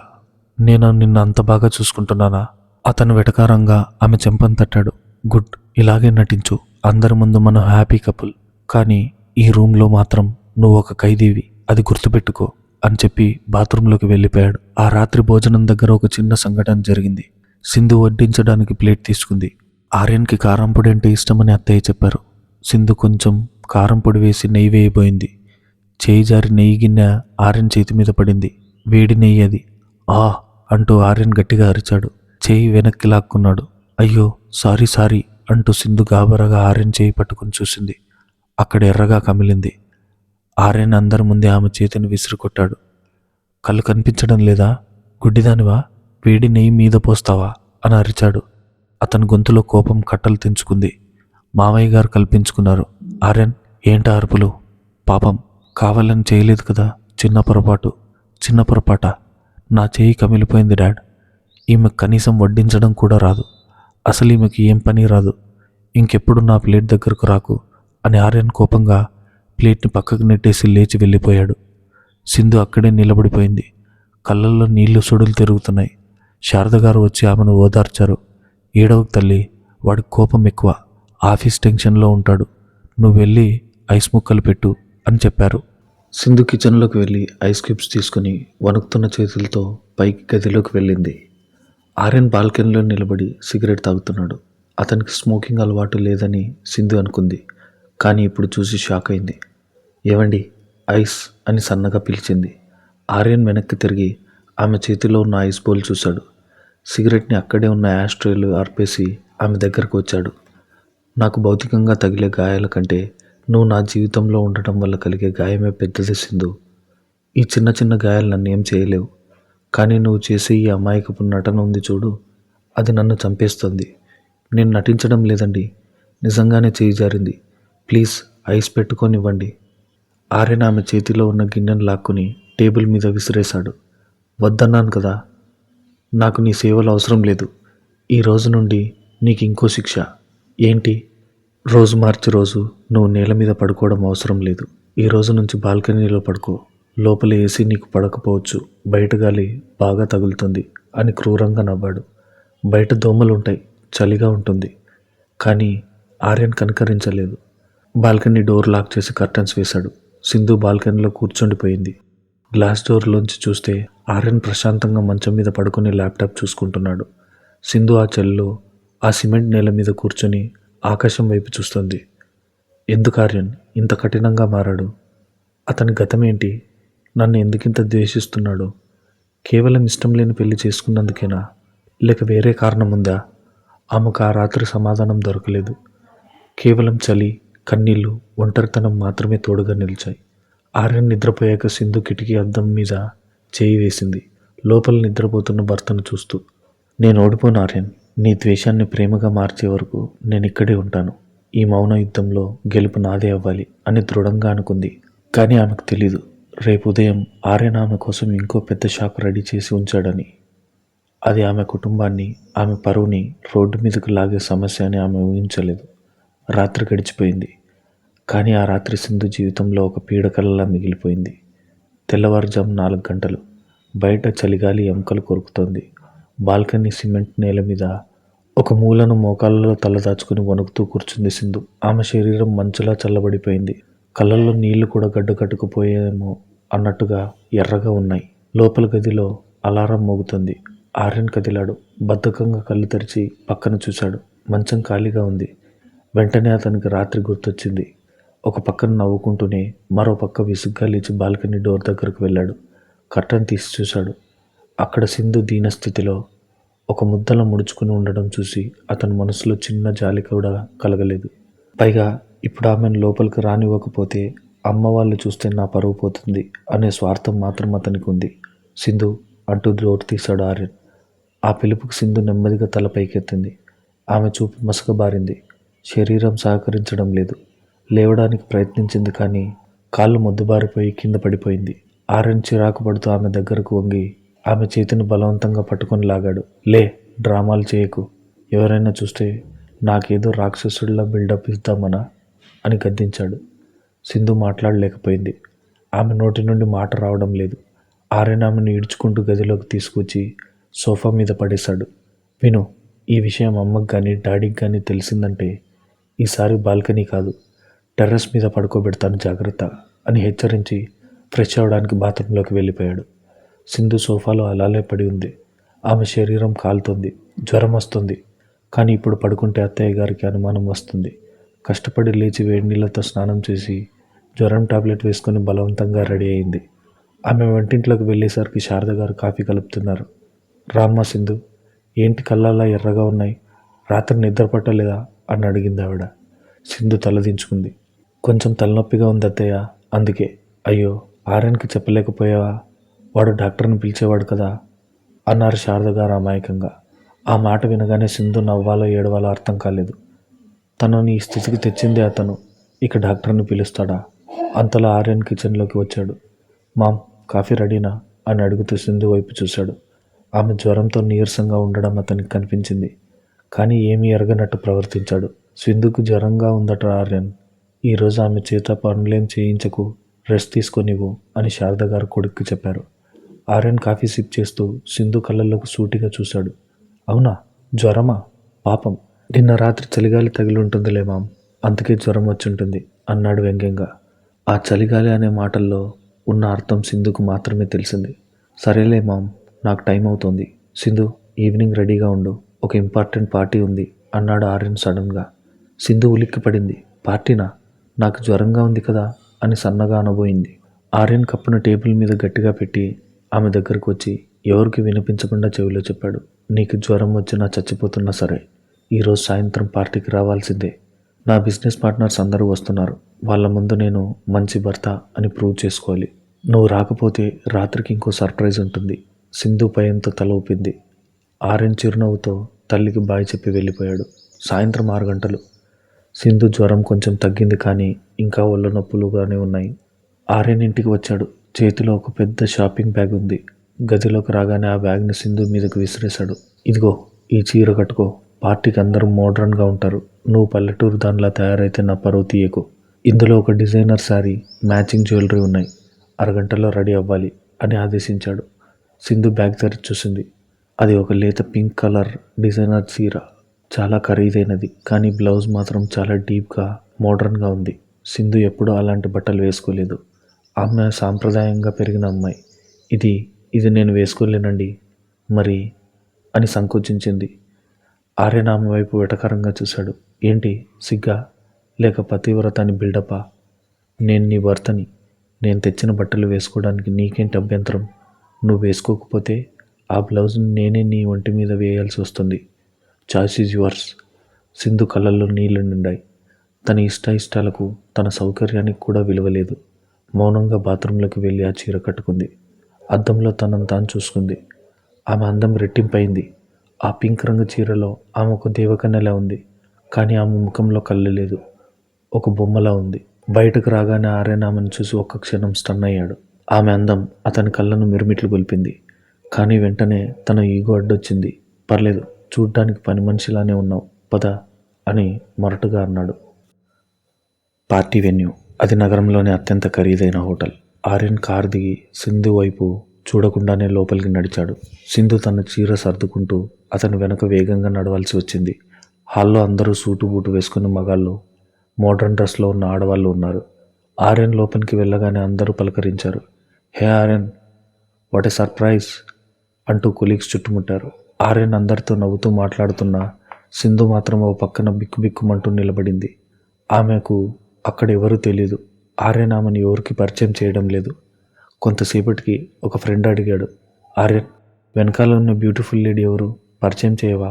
నేను నిన్ను అంత బాగా చూసుకుంటున్నానా? అతను వెటకారంగా ఆమె చెంపను తట్టాడు. గుడ్, ఇలాగే నటించు. అందరి ముందు మనం హ్యాపీ కపుల్. కానీ ఈ రూమ్లో మాత్రం నువ్వు ఒక ఖైదీవి, అది గుర్తుపెట్టుకో అని చెప్పి బాత్రూంలోకి వెళ్ళిపోయాడు. ఆ రాత్రి భోజనం దగ్గర ఒక చిన్న సంఘటన జరిగింది. సింధు వడ్డించడానికి ప్లేట్ తీసుకుంది. ఆర్యన్కి కారం పొడి అంటే ఇష్టమని అత్తయ్య చెప్పారు. సింధు కొంచెం కారం పొడి వేసి నెయ్యి వేయబోయింది. చేయి జారి నెయ్యి గిన్నె ఆర్యన్ చేతి మీద పడింది. వేడి నెయ్యి అది. ఆ అంటూ ఆర్యన్ గట్టిగా అరిచాడు. చేయి వెనక్కి లాక్కున్నాడు. అయ్యో సారీ సారీ అంటూ సింధు గాబరాగా ఆర్యన్ చేయి పట్టుకుని చూసింది. అక్కడ ఎర్రగా కమిలింది. ఆర్యన్ అందరి ముందే ఆమె చేతిని విసిరికొట్టాడు. కళ్ళు కనిపించడం లేదా? గుడ్డిదానివా? వేడి నెయ్యి మీద పోస్తావా అని అరిచాడు. అతని గొంతులో కోపం కట్టలు తెంచుకుంది. మామయ్య గారు కల్పించుకున్నారు. ఆర్యన్, ఏంట అరుపులు? పాపం, కావాలని చేయలేదు కదా. చిన్న పొరపాట. నా చేయి కమిలిపోయింది డాడ్. ఈమె కనీసం వడ్డించడం కూడా రాదు. అసలు ఈమెకి ఏం పని రాదు. ఇంకెప్పుడు నా ప్లేట్ దగ్గరకు రాకు అని ఆర్యన్ కోపంగా ప్లేట్ని పక్కకు నెట్టేసి లేచి వెళ్ళిపోయాడు. సింధు అక్కడే నిలబడిపోయింది. కళ్ళల్లో నీళ్లు సుడులు తిరుగుతున్నాయి. శారద గారు వచ్చి ఆమెను ఓదార్చారు. ఏడవకు తల్లి, వాడికి కోపం ఎక్కువ, ఆఫీస్ టెన్షన్లో ఉంటాడు. నువ్వు వెళ్ళి ఐస్ ముక్కలు పెట్టు అని చెప్పారు. సింధు కిచెన్లోకి వెళ్ళి ఐస్ క్యూబ్స్ తీసుకుని వణుకుతున్న చేతులతో పైకి గదిలోకి వెళ్ళింది. ఆర్యన్ బాల్కనీలో నిలబడి సిగరెట్ తాగుతున్నాడు. అతనికి స్మోకింగ్ అలవాటు లేదని సింధు అనుకుంది. కానీ ఇప్పుడు చూసి షాక్ అయింది. ఏవండి, ఐస్ అని సన్నగా పిలిచింది. ఆర్యన్ వెనక్కి తిరిగి ఆమె చేతిలో ఉన్న ఐస్ బౌల్ చూశాడు. సిగరెట్ని అక్కడే ఉన్న యాస్ట్రేలు ఆర్పేసి ఆమె దగ్గరకు వచ్చాడు. నాకు భౌతికంగా తగిలే గాయాల కంటే నువ్వు నా జీవితంలో ఉండటం వల్ల కలిగే గాయమే పెద్దది సింధు. ఈ చిన్న చిన్న గాయాలు నన్ను ఏం చేయలేవు. కానీ నువ్వు చేసే ఈ అమాయకపు నటన ఉంది చూడు, అది నన్ను చంపేస్తుంది. నేను నటించడం లేదండి, నిజంగానే చేయి జారింది. Please ice పెట్టుకొనివ్వండి. ఆర్యన్ ఆమె చేతిలో ఉన్న గిన్నెను లాక్కుని టేబుల్ మీద విసిరేశాడు. వద్దన్నాను కదా. నాకు నీ సేవలు అవసరం లేదు. ఈ రోజు నుండి నీకు ఇంకో శిక్ష. ఏంటి? రోజు మార్చి రోజు నువ్వు నేల మీద పడుకోవడం అవసరం లేదు. ఈ రోజు నుంచి బాల్కనీలో పడుకో. లోపల ఏసీ నీకు పడకపోవచ్చు, బయట గాలి బాగా తగులుతుంది అని క్రూరంగా నవ్వాడు. బయట దోమలుంటాయి, చలిగా ఉంటుంది. కానీ ఆర్యన్ కనికరించలేదు. బాల్కనీ డోర్ లాక్ చేసి కర్టన్స్ వేశాడు. సింధు బాల్కనీలో కూర్చుండిపోయింది. గ్లాస్ డోర్లోంచి చూస్తే ఆర్యన్ ప్రశాంతంగా మంచం మీద పడుకుని ల్యాప్టాప్ చూసుకుంటున్నాడు. సింధు ఆ చలిలో ఆ సిమెంట్ నేల మీద కూర్చొని ఆకాశం వైపు చూస్తుంది. ఎందుకు ఆర్యన్ ఇంత కఠినంగా మారాడు? అతని గతమేంటి? నన్ను ఎందుకింత ద్వేషిస్తున్నాడు? కేవలం ఇష్టం లేని పెళ్లి చేసుకున్నందుకేనా? లేక వేరే కారణం ఉందా? ఆమెకు ఆ రాత్రి సమాధానం దొరకలేదు. కేవలం చలి, కన్నీళ్లు, ఒంటరితనం మాత్రమే తోడుగా నిలిచాయి. ఆర్యన్ నిద్రపోయాక సింధు కిటికీ అద్దం మీద చేయి వేసింది, లోపల నిద్రపోతున్న భర్తను చూస్తూ. నేను ఓడిపోను ఆర్యన్. నీ ద్వేషాన్ని ప్రేమగా మార్చే వరకు నేను ఇక్కడే ఉంటాను. ఈ మౌన యుద్ధంలో గెలుపు నాదే అవ్వాలి అని దృఢంగా అనుకుంది. కానీ ఆమెకు తెలీదు, రేపు ఉదయం ఆర్యన్ ఆమె కోసం ఇంకో పెద్ద షాక్ రెడీ చేసి ఉంచాడని. అది ఆమె కుటుంబాన్ని, ఆమె పరువుని రోడ్డు మీదకు లాగే సమస్య అని ఆమె ఊహించలేదు. రాత్రి గడిచిపోయింది. కానీ ఆ రాత్రి సింధు జీవితంలో ఒక పీడకలలా మిగిలిపోయింది. తెల్లవారుజాము 4 గంటలు. బయట చలిగాలి ఎముకలు కొరుకుతోంది. బాల్కనీ సిమెంట్ నేల మీద ఒక మూలను మోకాళ్ళలో తలదాచుకుని వణుకుతూ కూర్చుంది సింధు. ఆమె శరీరం మంచులా చల్లబడిపోయింది. కళ్ళల్లో నీళ్లు కూడా గడ్డకట్టుకుపోయేమో అన్నట్టుగా ఎర్రగా ఉన్నాయి. లోపల గదిలో అలారం మోగుతుంది. ఆర్యన్ కదిలాడు. బద్ధకంగా కళ్ళు తెరిచి పక్కన చూశాడు. మంచం ఖాళీగా ఉంది. వెంటనే అతనికి రాత్రి గుర్తొచ్చింది. ఒక పక్కన నవ్వుకుంటూనే మరో పక్క విసుగ్గా లేచి బాల్కనీ డోర్ దగ్గరకు వెళ్ళాడు. కర్టన్ తీసి చూశాడు. అక్కడ సింధు దీనస్థితిలో ఒక ముద్దలో ముడుచుకుని ఉండడం చూసి అతని మనసులో చిన్న జాలి కూడా కలగలేదు. పైగా ఇప్పుడు ఆమెను లోపలికి రానివ్వకపోతే అమ్మ వాళ్ళు చూస్తే నా పరువు పోతుంది అనే స్వార్థం మాత్రం అతనికి ఉంది. సింధు అంటూ డోర్ తీశాడు ఆర్యన్. ఆ పిలుపుకి సింధు నెమ్మదిగా తల పైకెత్తింది. ఆమె చూపు మసకబారింది. శరీరం సహకరించడం లేదు. లేవడానికి ప్రయత్నించింది, కానీ కాళ్ళు మొద్దుబారిపోయి కింద పడిపోయింది. ఆర్యన్ చిరాకు పడుతూ ఆమె దగ్గరకు వంగి ఆమె చేతిని బలవంతంగా పట్టుకొని లాగాడు. లే, డ్రామాలు చేయకు. ఎవరైనా చూస్తే నాకేదో రాక్షసుడిలా బిల్డప్ ఇద్దామనా అని గద్దించాడు. సింధు మాట్లాడలేకపోయింది. ఆమె నోటి నుండి మాట రావడం లేదు. ఆర్యన్ ఆమెను ఈడ్చుకుంటూ గదిలోకి తీసుకొచ్చి సోఫా మీద పడేశాడు. విను, ఈ విషయం అమ్మకు కానీ డాడీకి కానీ తెలిసిందంటే ఈసారి బాల్కనీ కాదు, టెర్రస్ మీద పడుకోబెడతాను, జాగ్రత్త అని హెచ్చరించి ఫ్రెష్ అవడానికి బాత్రూంలోకి వెళ్ళిపోయాడు. సింధు సోఫాలో అలానే పడి ఉంది. ఆమె శరీరం కాలుతోంది, జ్వరం వస్తుంది. కానీ ఇప్పుడు పడుకుంటే అత్తయ్య గారికి అనుమానం వస్తుంది. కష్టపడి లేచి వేడి నీళ్ళతో స్నానం చేసి జ్వరం టాబ్లెట్ వేసుకొని బలవంతంగా రెడీ అయింది. ఆమె వంటింట్లోకి వెళ్ళేసరికి శారద గారు కాఫీ కలుపుతున్నారు. రామ్మ సింధు, ఏంటి కళ్ళల్లా ఎర్రగా ఉన్నాయి, రాత్రి నిద్ర పట్టలేదా అని అడిగింది ఆవిడ. సింధు తలదించుకుంది. కొంచెం తలనొప్పిగా ఉంది అత్తయ్య, అందుకే. అయ్యో, ఆర్యన్కి చెప్పలేకపోయావా? వాడు డాక్టర్ని పిలిచేవాడు కదా అన్నారు శారద గారు అమాయకంగా. ఆ మాట వినగానే సింధు నవ్వాలో ఏడవాలో అర్థం కాలేదు. తనని ఈ స్థితికి తెచ్చిందే అతను, ఇక డాక్టర్ని పిలుస్తాడా? అంతలో ఆర్యన్ కిచెన్లోకి వచ్చాడు. మామ్, కాఫీ రెడీనా అని అడుగుతూ సింధు వైపు చూశాడు. ఆమె జ్వరంతో నీరసంగా ఉండడం అతనికి కనిపించింది. కానీ ఏమీ ఎరగనట్టు ప్రవర్తించాడు. సింధుకు జ్వరంగా ఉందట ఆర్యన్. ఈరోజు ఆమె చేత పనులేం చేయించకు, రెస్ట్ తీసుకొనివ్వు అని శారద గారు కొడుక్కి చెప్పారు. ఆర్యన్ కాఫీ సిప్ చేస్తూ సింధు కళ్ళల్లోకి సూటిగా చూశాడు. అవునా, జ్వరమా? పాపం, నిన్న రాత్రి చలిగాలి తగిలి ఉంటుందిలే మామ్, అందుకే జ్వరం వచ్చుంటుంది అన్నాడు వ్యంగ్యంగా. ఆ చలిగాలి అనే మాటల్లో ఉన్న అర్థం సింధుకు మాత్రమే తెలిసింది. సరేలే మామ్, నాకు టైం అవుతోంది. సింధు, ఈవినింగ్ రెడీగా ఉండు, ఒక ఇంపార్టెంట్ పార్టీ ఉంది అన్నాడు ఆర్యన్ సడన్గా. సింధు ఉలిక్కిపడింది. పార్టీనా? నాకు జ్వరంగా ఉంది కదా అని సన్నగా అనబోయింది. ఆర్యన్ కప్పును టేబుల్ మీద గట్టిగా పెట్టి ఆమె దగ్గరకు వచ్చి ఎవరికి వినిపించకుండా చెవిలో చెప్పాడు. నీకు జ్వరం వచ్చినా చచ్చిపోతున్నా సరే, ఈరోజు సాయంత్రం పార్టీకి రావాల్సిందే. నా బిజినెస్ పార్ట్నర్స్ అందరూ వస్తున్నారు. వాళ్ళ ముందు నేను మంచి భర్త అని ప్రూవ్ చేసుకోవాలి. నువ్వు రాకపోతే రాత్రికి ఇంకో సర్ప్రైజ్ ఉంటుంది. సింధు భయంతో తల ఊపింది. ఆర్యన్ చిరునవ్వుతో తల్లికి బాయ్ చెప్పి వెళ్ళిపోయాడు. సాయంత్రం 6 గంటలు. సింధు జ్వరం కొంచెం తగ్గింది, కానీ ఇంకా ఒళ్ళు నొప్పులుగానే ఉన్నాయి. ఆర్యన్ ఇంటికి వచ్చాడు. చేతిలో ఒక పెద్ద షాపింగ్ బ్యాగ్ ఉంది. గదిలోకి రాగానే ఆ బ్యాగ్ని సింధు మీదకు విసిరేశాడు. ఇదిగో, ఈ చీర కట్టుకో, పార్టీకి అందరూ మోడ్రన్గా ఉంటారు. నువ్వు పల్లెటూరు దానిలా తయారైతే నా పరువు తీయకు. ఇందులో ఒక డిజైనర్ శారీ, మ్యాచింగ్ జ్యువెలరీ ఉన్నాయి. అరగంటలో రెడీ అవ్వాలి అని ఆదేశించాడు. సింధు బ్యాగ్ తెరిచి చూసింది. అది ఒక లేత పింక్ కలర్ డిజైనర్ చీర. చాలా ఖరీదైనది, కానీ బ్లౌజ్ మాత్రం చాలా డీప్గా మోడ్రన్గా ఉంది. సింధు ఎప్పుడూ అలాంటి బట్టలు వేసుకోలేదు. ఆమె సాంప్రదాయంగా పెరిగిన అమ్మాయి. ఇది నేను వేసుకోలేనండి మరి అని సంకోచించింది. ఆర్యన్ ఆమె వైపు వెటకారంగా చూశాడు. ఏంటి, సిగ్గా? లేక పతివ్రత అని బిల్డపా? నేను నీ భర్తని. నేను తెచ్చిన బట్టలు వేసుకోవడానికి నీకేంటి అభ్యంతరం? నువ్వు వేసుకోకపోతే ఆ బ్లౌజ్ని నేనే నీ ఒంటి మీద వేయాల్సి వస్తుంది. Choice is yours. సింధు కళ్ళల్లో నీళ్లు నిండాయి. తన ఇష్టాలకు, తన సౌకర్యానికి కూడా విలువలేదు. మౌనంగా బాత్రూంలోకి వెళ్ళి ఆ చీర కట్టుకుంది. అద్దంలో తనను తాను చూసుకుంది. ఆమె అందం రెట్టింపైంది. ఆ పింక్ రంగు చీరలో ఆమె ఒక దేవకన్యలా ఉంది. కానీ ఆమె ముఖంలో కళ్ళు లేదు, ఒక బొమ్మలా ఉంది. బయటకు రాగానే ఆర్యన్ ఆమెను చూసి ఒక్క క్షణం స్టన్ అయ్యాడు. ఆమె అందం అతని కళ్ళను మిరుమిట్లు గొల్పింది. కానీ వెంటనే తన ఈగో అడ్డొచ్చింది. పర్లేదు, చూడ్డానికి పని మనిషిలానే ఉన్నావు, పద అని మొరటుగా అన్నాడు. పార్టీ వెన్యూ, అది నగరంలోని అత్యంత ఖరీదైన హోటల్. ఆర్యన్ కార్ దిగి సింధు వైపు చూడకుండానే లోపలికి నడిచాడు. సింధు తన చీర సర్దుకుంటూ అతని వెనక వేగంగా నడవాల్సి వచ్చింది. హాల్లో అందరూ సూటు బూటు వేసుకున్న మగాళ్ళు, మోడ్రన్ డ్రెస్లో ఉన్న ఆడవాళ్ళు ఉన్నారు. ఆర్యన్ లోపలికి వెళ్ళగానే అందరూ పలకరించారు. హే ఆర్యన్, వాట్ ఏ సర్ప్రైజ్ అంటూ కొలీగ్స్ చుట్టుముట్టారు. ఆర్యన్ అందరితో నవ్వుతూ మాట్లాడుతున్నా సింధు మాత్రం ఓ పక్కన బిక్కుబిక్కుమంటూ నిలబడింది. ఆమెకు అక్కడ ఎవరూ తెలియదు. ఆర్యన్ ఆమెను ఎవరికి పరిచయం చేయడం లేదు. కొంతసేపటికి ఒక ఫ్రెండ్ అడిగాడు, ఆర్యన్, వెనకాల ఉన్న బ్యూటిఫుల్ లేడీ ఎవరు, పరిచయం చేయవా?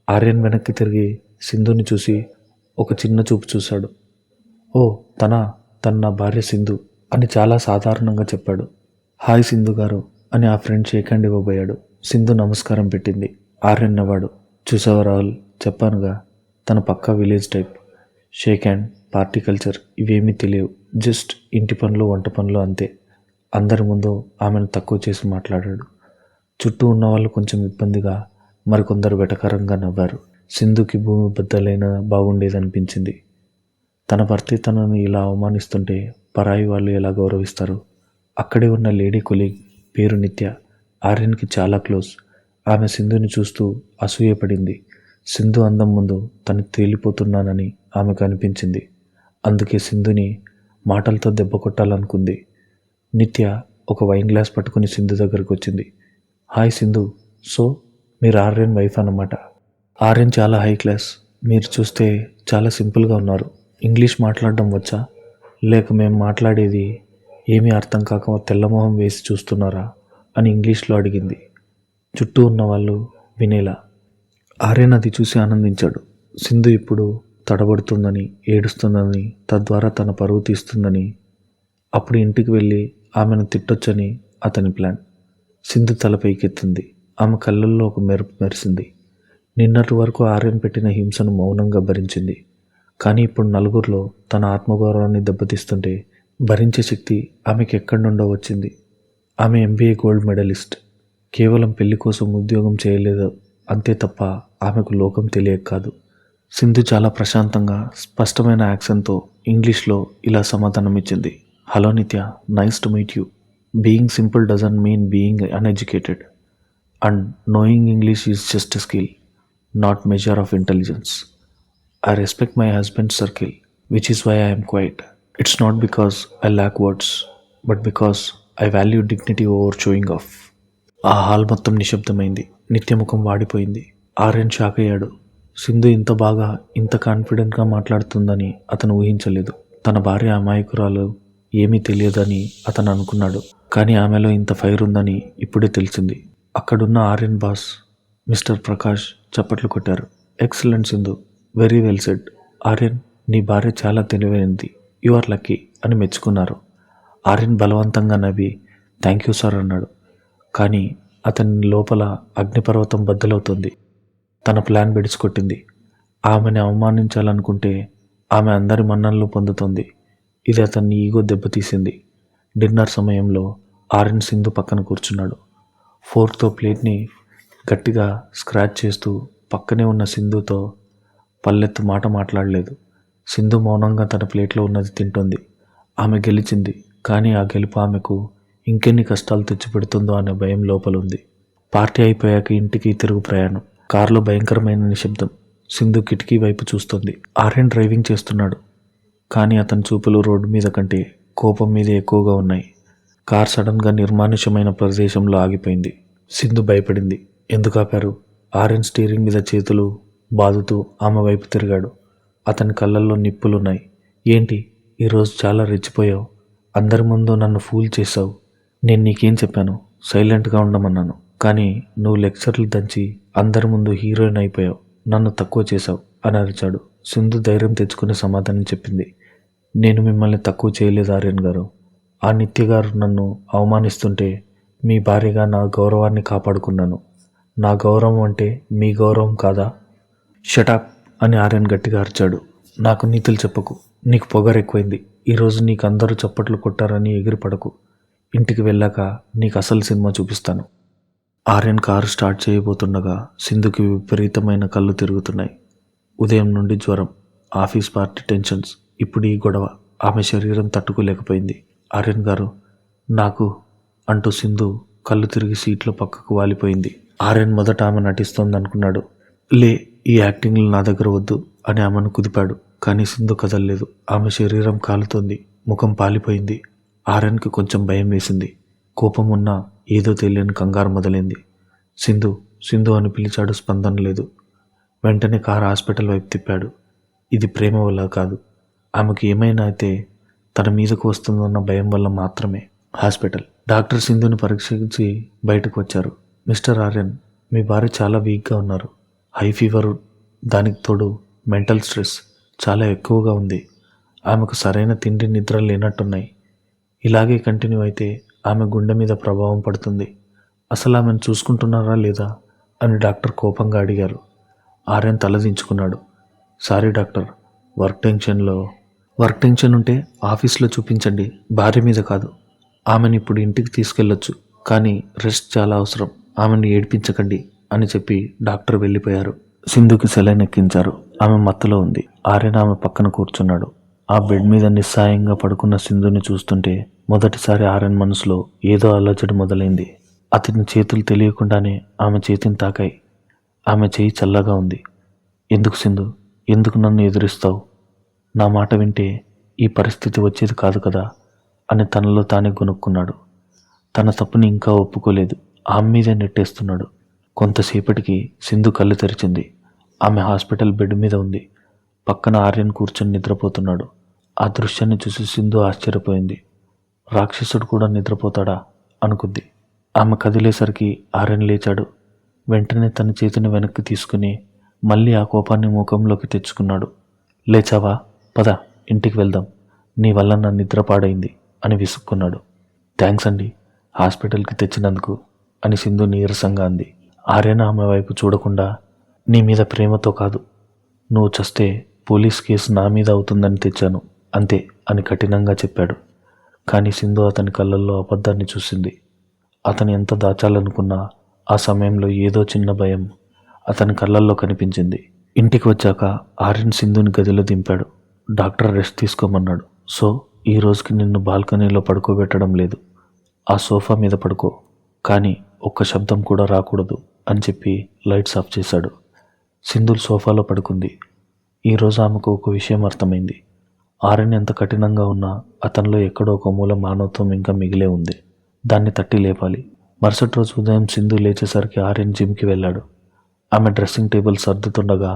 ఆర్యన్ వెనక్కి తిరిగి సింధుని చూసి ఒక చిన్న చూపు చూశాడు. ఓ, తన నా భార్య సింధు అని చాలా సాధారణంగా చెప్పాడు. హాయ్ సింధు గారు అని ఆ ఫ్రెండ్ షేక్ హ్యాండ్ ఇవ్వబోయాడు. సింధు నమస్కారం పెట్టింది. ఆర్యన్ నవ్వాడు. చూసావా రాహుల్, చెప్పానుగా, తన పక్కా village type. Shake hand, party culture ఇవేమీ తెలియవు. జస్ట్ ఇంటి పనులు, వంట పనులు అంతే. అందరి ముందు ఆమెను తక్కువ చేసి మాట్లాడాడు. చుట్టూ ఉన్నవాళ్ళు కొంచెం ఇబ్బందిగా, మరికొందరు వెటకారంగా నవ్వారు. సింధుకి భూమి బద్దలైనా బాగుండేదనిపించింది. తన భర్తే తనను ఇలా అవమానిస్తుంటే పరాయి వాళ్ళు ఎలా గౌరవిస్తారు? అక్కడే ఉన్న లేడీ కొలీగ్ పేరు నిత్య, ఆర్యన్కి చాలా క్లోజ్. ఆమె సింధుని చూస్తూ అసూయపడింది. సింధు అందం ముందు తను తేలిపోతున్నానని ఆమెకు అనిపించింది. అందుకే సింధుని మాటలతో దెబ్బ కొట్టాలనుకుంది. నిత్య ఒక వైన్ గ్లాస్ పట్టుకుని సింధు దగ్గరకు వచ్చింది. హాయ్ సింధు, సో మీరు ఆర్యన్ వైఫ్ అన్నమాట. ఆర్యన్ చాలా హై క్లాస్, మీరు చూస్తే చాలా సింపుల్గా ఉన్నారు. ఇంగ్లీష్ మాట్లాడడం వచ్చా, లేక మేము మాట్లాడేది ఏమీ అర్థం కాక తెల్లమొహం వేసి చూస్తున్నారా అని ఇంగ్లీష్లో అడిగింది, చుట్టూ ఉన్న వాళ్ళు వినేలా. ఆర్యన్ అది చూసి ఆనందించాడు. సింధు ఇప్పుడు తడబడుతుందని, ఏడుస్తుందని, తద్వారా తన పరువు తీస్తుందని, అప్పుడు ఇంటికి వెళ్ళి ఆమెను తిట్టొచ్చని అతని ప్లాన్. సింధు తల పైకెత్తింది. ఆమె కళ్ళల్లో ఒక మెరుపు మెరిసింది. నిన్నటి వరకు ఆర్యన్ పెట్టిన హింసను మౌనంగా భరించింది. కానీ ఇప్పుడు నలుగురిలో తన ఆత్మగౌరవాన్ని దెబ్బతీస్తుంటే భరించే శక్తి ఆమెకి ఎక్కడి నుండో వచ్చింది. ఆమె ఎంబీఏ గోల్డ్ మెడలిస్ట్. కేవలం పెళ్లి కోసం ఉద్యోగం చేయలేదు అంతే తప్ప ఆమెకు లోకం తెలియక కాదు. సింధు చాలా ప్రశాంతంగా, స్పష్టమైన యాక్సెంట్తో ఇంగ్లీష్లో ఇలా సమాధానమిచ్చింది. హలో నిత్య, nice to meet you. Being simple doesn't mean being uneducated. And knowing English is just a skill, not measure of intelligence. I respect my husband's circle, which is why I am quiet. It's not because I lack words, but because I value dignity over showing off. ఆ hall మొత్తం నిశ్శబ్దమైంది. నిత్య ముఖం వాడిపోయింది. Aryan shock అయ్యాడు. సింధు ఇంత బాగా, ఇంత కాన్ఫిడెంట్గా మాట్లాడుతుందని అతను ఊహించలేదు. తన భార్య అమాయకురాలు, ఏమీ తెలియదని అతను అనుకున్నాడు. కానీ ఆమెలో ఇంత ఫైర్ ఉందని ఇప్పుడే తెలిసింది. అక్కడున్న ఆర్యన్ బాస్ మిస్టర్ ప్రకాష్ చప్పట్లు కొట్టారు. Excellent Sindhu, very well said. Aryan, నీ భార్య చాలా తెలివైనది, యు ఆర్ లక్కీ అని మెచ్చుకున్నారు. ఆర్యన్ బలవంతంగా నవ్వి థ్యాంక్ యూ సార్ అన్నాడు. కానీ అతని లోపల అగ్నిపర్వతం బద్దలవుతుంది. తన ప్లాన్ బెడిసికొట్టింది. ఆమెను అవమానించాలనుకుంటే ఆమె అందరి మన్ననలు పొందుతుంది. ఇది అతన్ని ఈగో దెబ్బతీసింది. డిన్నర్ సమయంలో ఆర్యన్ సింధు పక్కన కూర్చున్నాడు. ఫోర్క్తో ప్లేట్ని గట్టిగా స్క్రాచ్ చేస్తూ పక్కనే ఉన్న సింధుతో పల్లెత్తు మాట మాట్లాడలేదు. సింధు మౌనంగా తన ప్లేట్లో ఉన్నది తింటుంది. ఆమె గెలిచింది, కానీ ఆ గెలుపు ఆమెకు ఇంకెన్ని కష్టాలు తెచ్చిపెడుతుందో అనే భయం లోపలుంది. పార్టీ అయిపోయాక ఇంటికి తిరుగు ప్రయాణం. కారులో భయంకరమైన నిశ్శబ్దం. సింధు కిటికీ వైపు చూస్తుంది. ఆర్యన్ డ్రైవింగ్ చేస్తున్నాడు, కానీ అతని చూపులు రోడ్డు మీద కంటే కోపం మీద ఎక్కువగా ఉన్నాయి. కార్ సడన్గా నిర్మానుష్యమైన ప్రదేశంలో ఆగిపోయింది. సింధు భయపడింది. ఎందుకు ఆపారు? ఆర్యన్ స్టీరింగ్ మీద చేతులు బాదుతూ ఆమె వైపు తిరిగాడు. అతని కళ్ళల్లో నిప్పులున్నాయి. ఏంటి, ఈరోజు చాలా రెచ్చిపోయావు. అందరి ముందు నన్ను ఫూల్ చేశావు. నేను నీకేం చెప్పాను? సైలెంట్గా ఉండమన్నాను. కానీ నువ్వు లెక్చర్లు దంచి అందరి ముందు హీరోయిన్ అయిపోయావు. నన్ను తక్కువ చేశావు అని అరిచాడు. సింధు ధైర్యం తెచ్చుకుని సమాధానం చెప్పింది. నేను మిమ్మల్ని తక్కువ చేయలేదు ఆర్యన్ గారు. ఆ నిత్య గారు నన్ను అవమానిస్తుంటే మీ భార్యగా నా గౌరవాన్ని కాపాడుకున్నాను. నా గౌరవం అంటే మీ గౌరవం కాదా? షటాప్ అని ఆర్యన్ గట్టిగా అరిచాడు. నాకు నీతులు చెప్పకు. నీకు పొగరు ఎక్కువైంది. ఈరోజు నీకు అందరూ చప్పట్లు కొట్టారని ఎగిరిపడకు. ఇంటికి వెళ్ళాక నీకు అసలు సినిమా చూపిస్తాను. ఆర్యన్ కారు స్టార్ట్ చేయబోతుండగా సింధుకి విపరీతమైన కళ్ళు తిరుగుతున్నాయి. ఉదయం నుండి జ్వరం, ఆఫీస్ పార్టీ టెన్షన్స్, ఇప్పుడు ఈ గొడవ. ఆమె శరీరం తట్టుకోలేకపోయింది. ఆర్యన్ గారు, నాకు అంటూ సింధు కళ్ళు తిరిగి సీట్లో పక్కకు వాలిపోయింది. ఆర్యన్ మొదట ఆమె నటిస్తోంది అనుకున్నాడు. లే, ఈ యాక్టింగ్లు నా దగ్గర వద్దు అని ఆమెను కుదిపాడు. కానీ సింధు కదలలేదు. ఆమె శరీరం కాలుతోంది, ముఖం పాలిపోయింది. ఆర్యన్కి కొంచెం భయం వేసింది. కోపం ఉన్నా ఏదో తెలియని కంగారు మొదలైంది. సింధు, సింధు అని పిలిచాడు. స్పందన లేదు. వెంటనే కారు హాస్పిటల్ వైపు తిప్పాడు. ఇది ప్రేమ వల్ల కాదు, ఆమెకు ఏమైనా అయితే తన మీదకు వస్తుందన్న భయం వల్ల మాత్రమే. హాస్పిటల్ డాక్టర్ సింధుని పరీక్షించి బయటకు వచ్చారు. మిస్టర్ ఆర్యన్, మీ భార్య చాలా వీక్గా ఉన్నారు. హై ఫీవర్, దానికి తోడు మెంటల్ స్ట్రెస్ చాలా ఎక్కువగా ఉంది. ఆమెకు సరైన తిండి నిద్ర లేనట్టున్నాయి. ఇలాగే కంటిన్యూ అయితే ఆమె గుండె మీద ప్రభావం పడుతుంది. అసలు ఆమెను చూసుకుంటున్నారా లేదా అని డాక్టర్ కోపంగా అడిగారు. ఆర్యన్ తలదించుకున్నాడు. సారీ డాక్టర్, వర్క్ టెన్షన్ ఉంటే ఆఫీస్లో చూపించండి, భార్య మీద కాదు. ఆమెను ఇప్పుడు ఇంటికి తీసుకెళ్ళొచ్చు, కానీ రెస్ట్ చాలా అవసరం. ఆమెను ఏడిపించకండి అని చెప్పి డాక్టర్ వెళ్ళిపోయారు. సింధుకి సెలైన్ ఎక్కించారు. ఆమె మత్తులో ఉంది. ఆర్యన్ ఆమె పక్కన కూర్చున్నాడు. ఆ బెడ్ మీద నిస్సాయంగా పడుకున్న సింధుని చూస్తుంటే మొదటిసారి ఆర్యన్ మనసులో ఏదో అలజడి మొదలైంది. అతని చేతులు తెలియకుండానే ఆమె చేతిని తాకాయి. ఆమె చేయి చల్లగా ఉంది. ఎందుకు సింధు, ఎందుకు నన్ను ఎదురిస్తావు? నా మాట వింటే ఈ పరిస్థితి వచ్చేది కాదు కదా అని తనలో తానే గొనుక్కున్నాడు. తన తప్పుని ఇంకా ఒప్పుకోలేదు. ఆమె మీదే నెట్టేస్తున్నాడు. కొంతసేపటికి సింధు కళ్ళు తెరిచింది. ఆమె హాస్పిటల్ బెడ్ మీద ఉంది. పక్కన ఆర్యన్ కూర్చొని నిద్రపోతున్నాడు. ఆ దృశ్యాన్ని చూసి సింధు ఆశ్చర్యపోయింది. రాక్షసుడు కూడా నిద్రపోతాడా అనుకుంది. ఆమె కదిలేసరికి ఆర్యన్ లేచాడు. వెంటనే తన చేతిని వెనక్కి తీసుకుని మళ్ళీ ఆ కోపాన్ని ముఖంలోకి తెచ్చుకున్నాడు. లేచావా? పద, ఇంటికి వెళ్దాం. నీ వల్ల నా నిద్ర పాడైంది అని విసుక్కున్నాడు. థ్యాంక్స్ అండి, హాస్పిటల్కి తెచ్చినందుకు అని సింధు నీరసంగా అంది. ఆర్యన్ ఆమె వైపు చూడకుండా, నీ మీద ప్రేమతో కాదు, నువ్వు చస్తే పోలీస్ కేసు నా మీద అవుతుందని తెచ్చాను అంతే అని కఠినంగా చెప్పాడు. కానీ సింధు అతని కళ్ళల్లో అబద్ధాన్ని చూసింది. అతను ఎంత దాచాలనుకున్నా ఆ సమయంలో ఏదో చిన్న భయం అతని కళ్ళల్లో కనిపించింది. ఇంటికి వచ్చాక ఆర్యన్ సింధుని గదిలో దింపాడు. డాక్టర్ రెస్ట్ తీసుకోమన్నాడు. సో ఈ రోజుకి నిన్ను బాల్కనీలో పడుకోబెట్టడం లేదు. ఆ సోఫా మీద పడుకో, కానీ ఒక్క శబ్దం కూడా రాకూడదు అని చెప్పి లైట్స్ ఆఫ్ చేశాడు. సింధు సోఫాలో పడుకుంది. ఈరోజు ఆమెకు ఒక విషయం అర్థమైంది. ఆర్యన్ ఎంత కఠినంగా ఉన్నా అతనిలో ఎక్కడో ఒక మూల మానవత్వం ఇంకా మిగిలే ఉంది. దాన్ని తట్టి లేపాలి. మరుసటి రోజు ఉదయం సింధు లేచేసరికి ఆర్యన్ జిమ్కి వెళ్ళాడు. ఆమె డ్రెస్సింగ్ టేబుల్ సర్దుతుండగా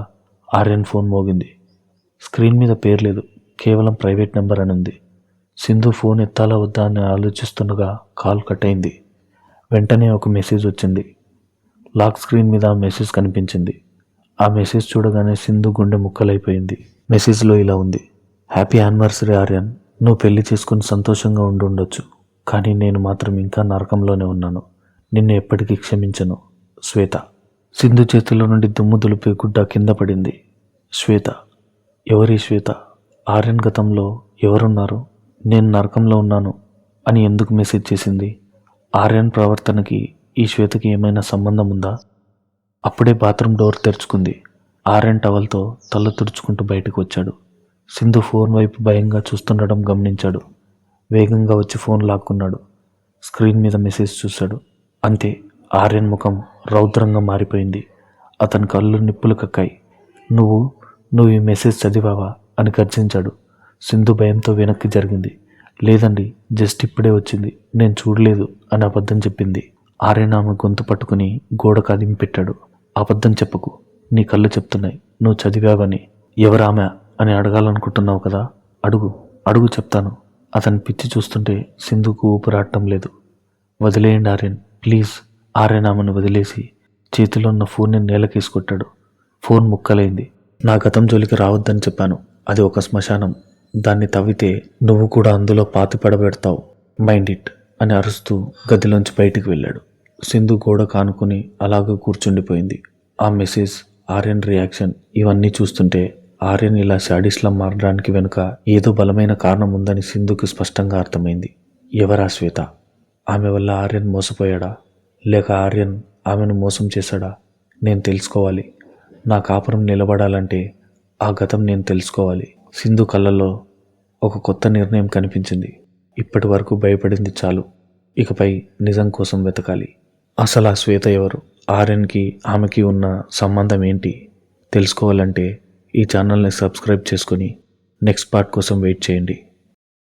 ఆర్యన్ ఫోన్ మోగింది. స్క్రీన్ మీద పేరు లేదు, కేవలం ప్రైవేట్ నెంబర్ అని ఉంది. సింధు ఫోన్ ఎత్తాలా వద్దా అని ఆలోచిస్తుండగా కాల్ కట్ అయింది. వెంటనే ఒక మెసేజ్ వచ్చింది. లాక్ స్క్రీన్ మీద ఆ మెసేజ్ కనిపించింది. ఆ మెసేజ్ చూడగానే సింధు గుండె ముక్కలైపోయింది. మెసేజ్లో ఇలా ఉంది: హ్యాపీ యానివర్సరీ ఆర్యన్, నువ్వు పెళ్లి చేసుకుని సంతోషంగా ఉండొచ్చు, కానీ నేను మాత్రం ఇంకా నరకంలోనే ఉన్నాను. నిన్ను ఎప్పటికీ క్షమించను. శ్వేత. సింధు చేతిలో నుండి దుమ్ము దులిపే గుడ్డ కింద పడింది. శ్వేత? ఎవరి శ్వేత? ఆర్యన్ గతంలో ఎవరున్నారు? నేను నరకంలో ఉన్నాను అని ఎందుకు మెసేజ్ చేసింది? ఆర్యన్ ప్రవర్తనకి ఈ శ్వేతకి ఏమైనా సంబంధం ఉందా? అప్పుడే బాత్రూమ్ డోర్ తెరుచుకుంది. ఆర్యన్ టవల్తో తల తుడుచుకుంటూ బయటకు వచ్చాడు. సింధు ఫోన్ వైపు భయంగా చూస్తుండడం గమనించాడు. వేగంగా వచ్చి ఫోన్ లాక్కున్నాడు. స్క్రీన్ మీద మెసేజ్ చూశాడు. అంతే, ఆర్యన్ ముఖం రౌద్రంగా మారిపోయింది. అతని కళ్ళు నిప్పులు కక్కాయి. నువ్వు ఈ మెసేజ్ చదివావా అని గర్జించాడు. సింధు భయంతో వెనక్కి జరిగింది. లేదండి, జస్ట్ ఇప్పుడే వచ్చింది, నేను చూడలేదు అని అబద్ధం చెప్పింది. ఆర్యన్ ఆమె గొంతు పట్టుకుని గోడకు అదిమి పెట్టాడు. అబద్ధం చెప్పకు, నీ కళ్ళు చెప్తున్నాయి నువ్వు చదివావని. ఎవరామె అని అడగాలనుకుంటున్నావు కదా, అడుగు చెప్తాను. అతని పిచ్చి చూస్తుంటే సింధుకు ఊపిరాడటం లేదు. వదిలేయండి ఆర్యన్, ప్లీజ్. ఆర్యన్ ఆమెను వదిలేసి చేతిలో ఉన్న ఫోన్ని నేలకేసి కొట్టాడు. ఫోన్ ముక్కలైంది. నా గతం జోలికి రావద్దని చెప్పాను. అది ఒక శ్మశానం. దాన్ని తవ్వితే నువ్వు కూడా అందులో పాతిపడబెడతావు. మైండ్ ఇట్ అని అరుస్తూ గదిలోంచి బయటికి వెళ్ళాడు. సింధు గోడ కానుకుని అలాగే కూర్చుండిపోయింది. ఆ మెసేజ్, ఆర్యన్ రియాక్షన్ ఇవన్నీ చూస్తుంటే ఆర్యన్ ఇలా శాడిస్లా మారడానికి వెనుక ఏదో బలమైన కారణం ఉందని సింధుకు స్పష్టంగా అర్థమైంది. ఎవరా శ్వేత? ఆమె వల్ల ఆర్యన్ మోసపోయాడా, లేక ఆర్యన్ ఆమెను మోసం చేశాడా? నేను తెలుసుకోవాలి. నా కాపురం నిలబడాలంటే ఆ గతం నేను తెలుసుకోవాలి. సింధు కళ్ళల్లో ఒక కొత్త నిర్ణయం కనిపించింది. ఇప్పటి వరకు భయపడింది చాలు, ఇకపై నిజం కోసం వెతకాలి. అసలు ఆ శ్వేత ఎవరు? ఆర్యన్కి ఆమెకి ఉన్న సంబంధం ఏంటి? తెలుసుకోవాలంటే ఈ ఛానల్ని సబ్స్క్రైబ్ చేసుకొని నెక్స్ట్ పార్ట్ కోసం వెయిట్ చేయండి.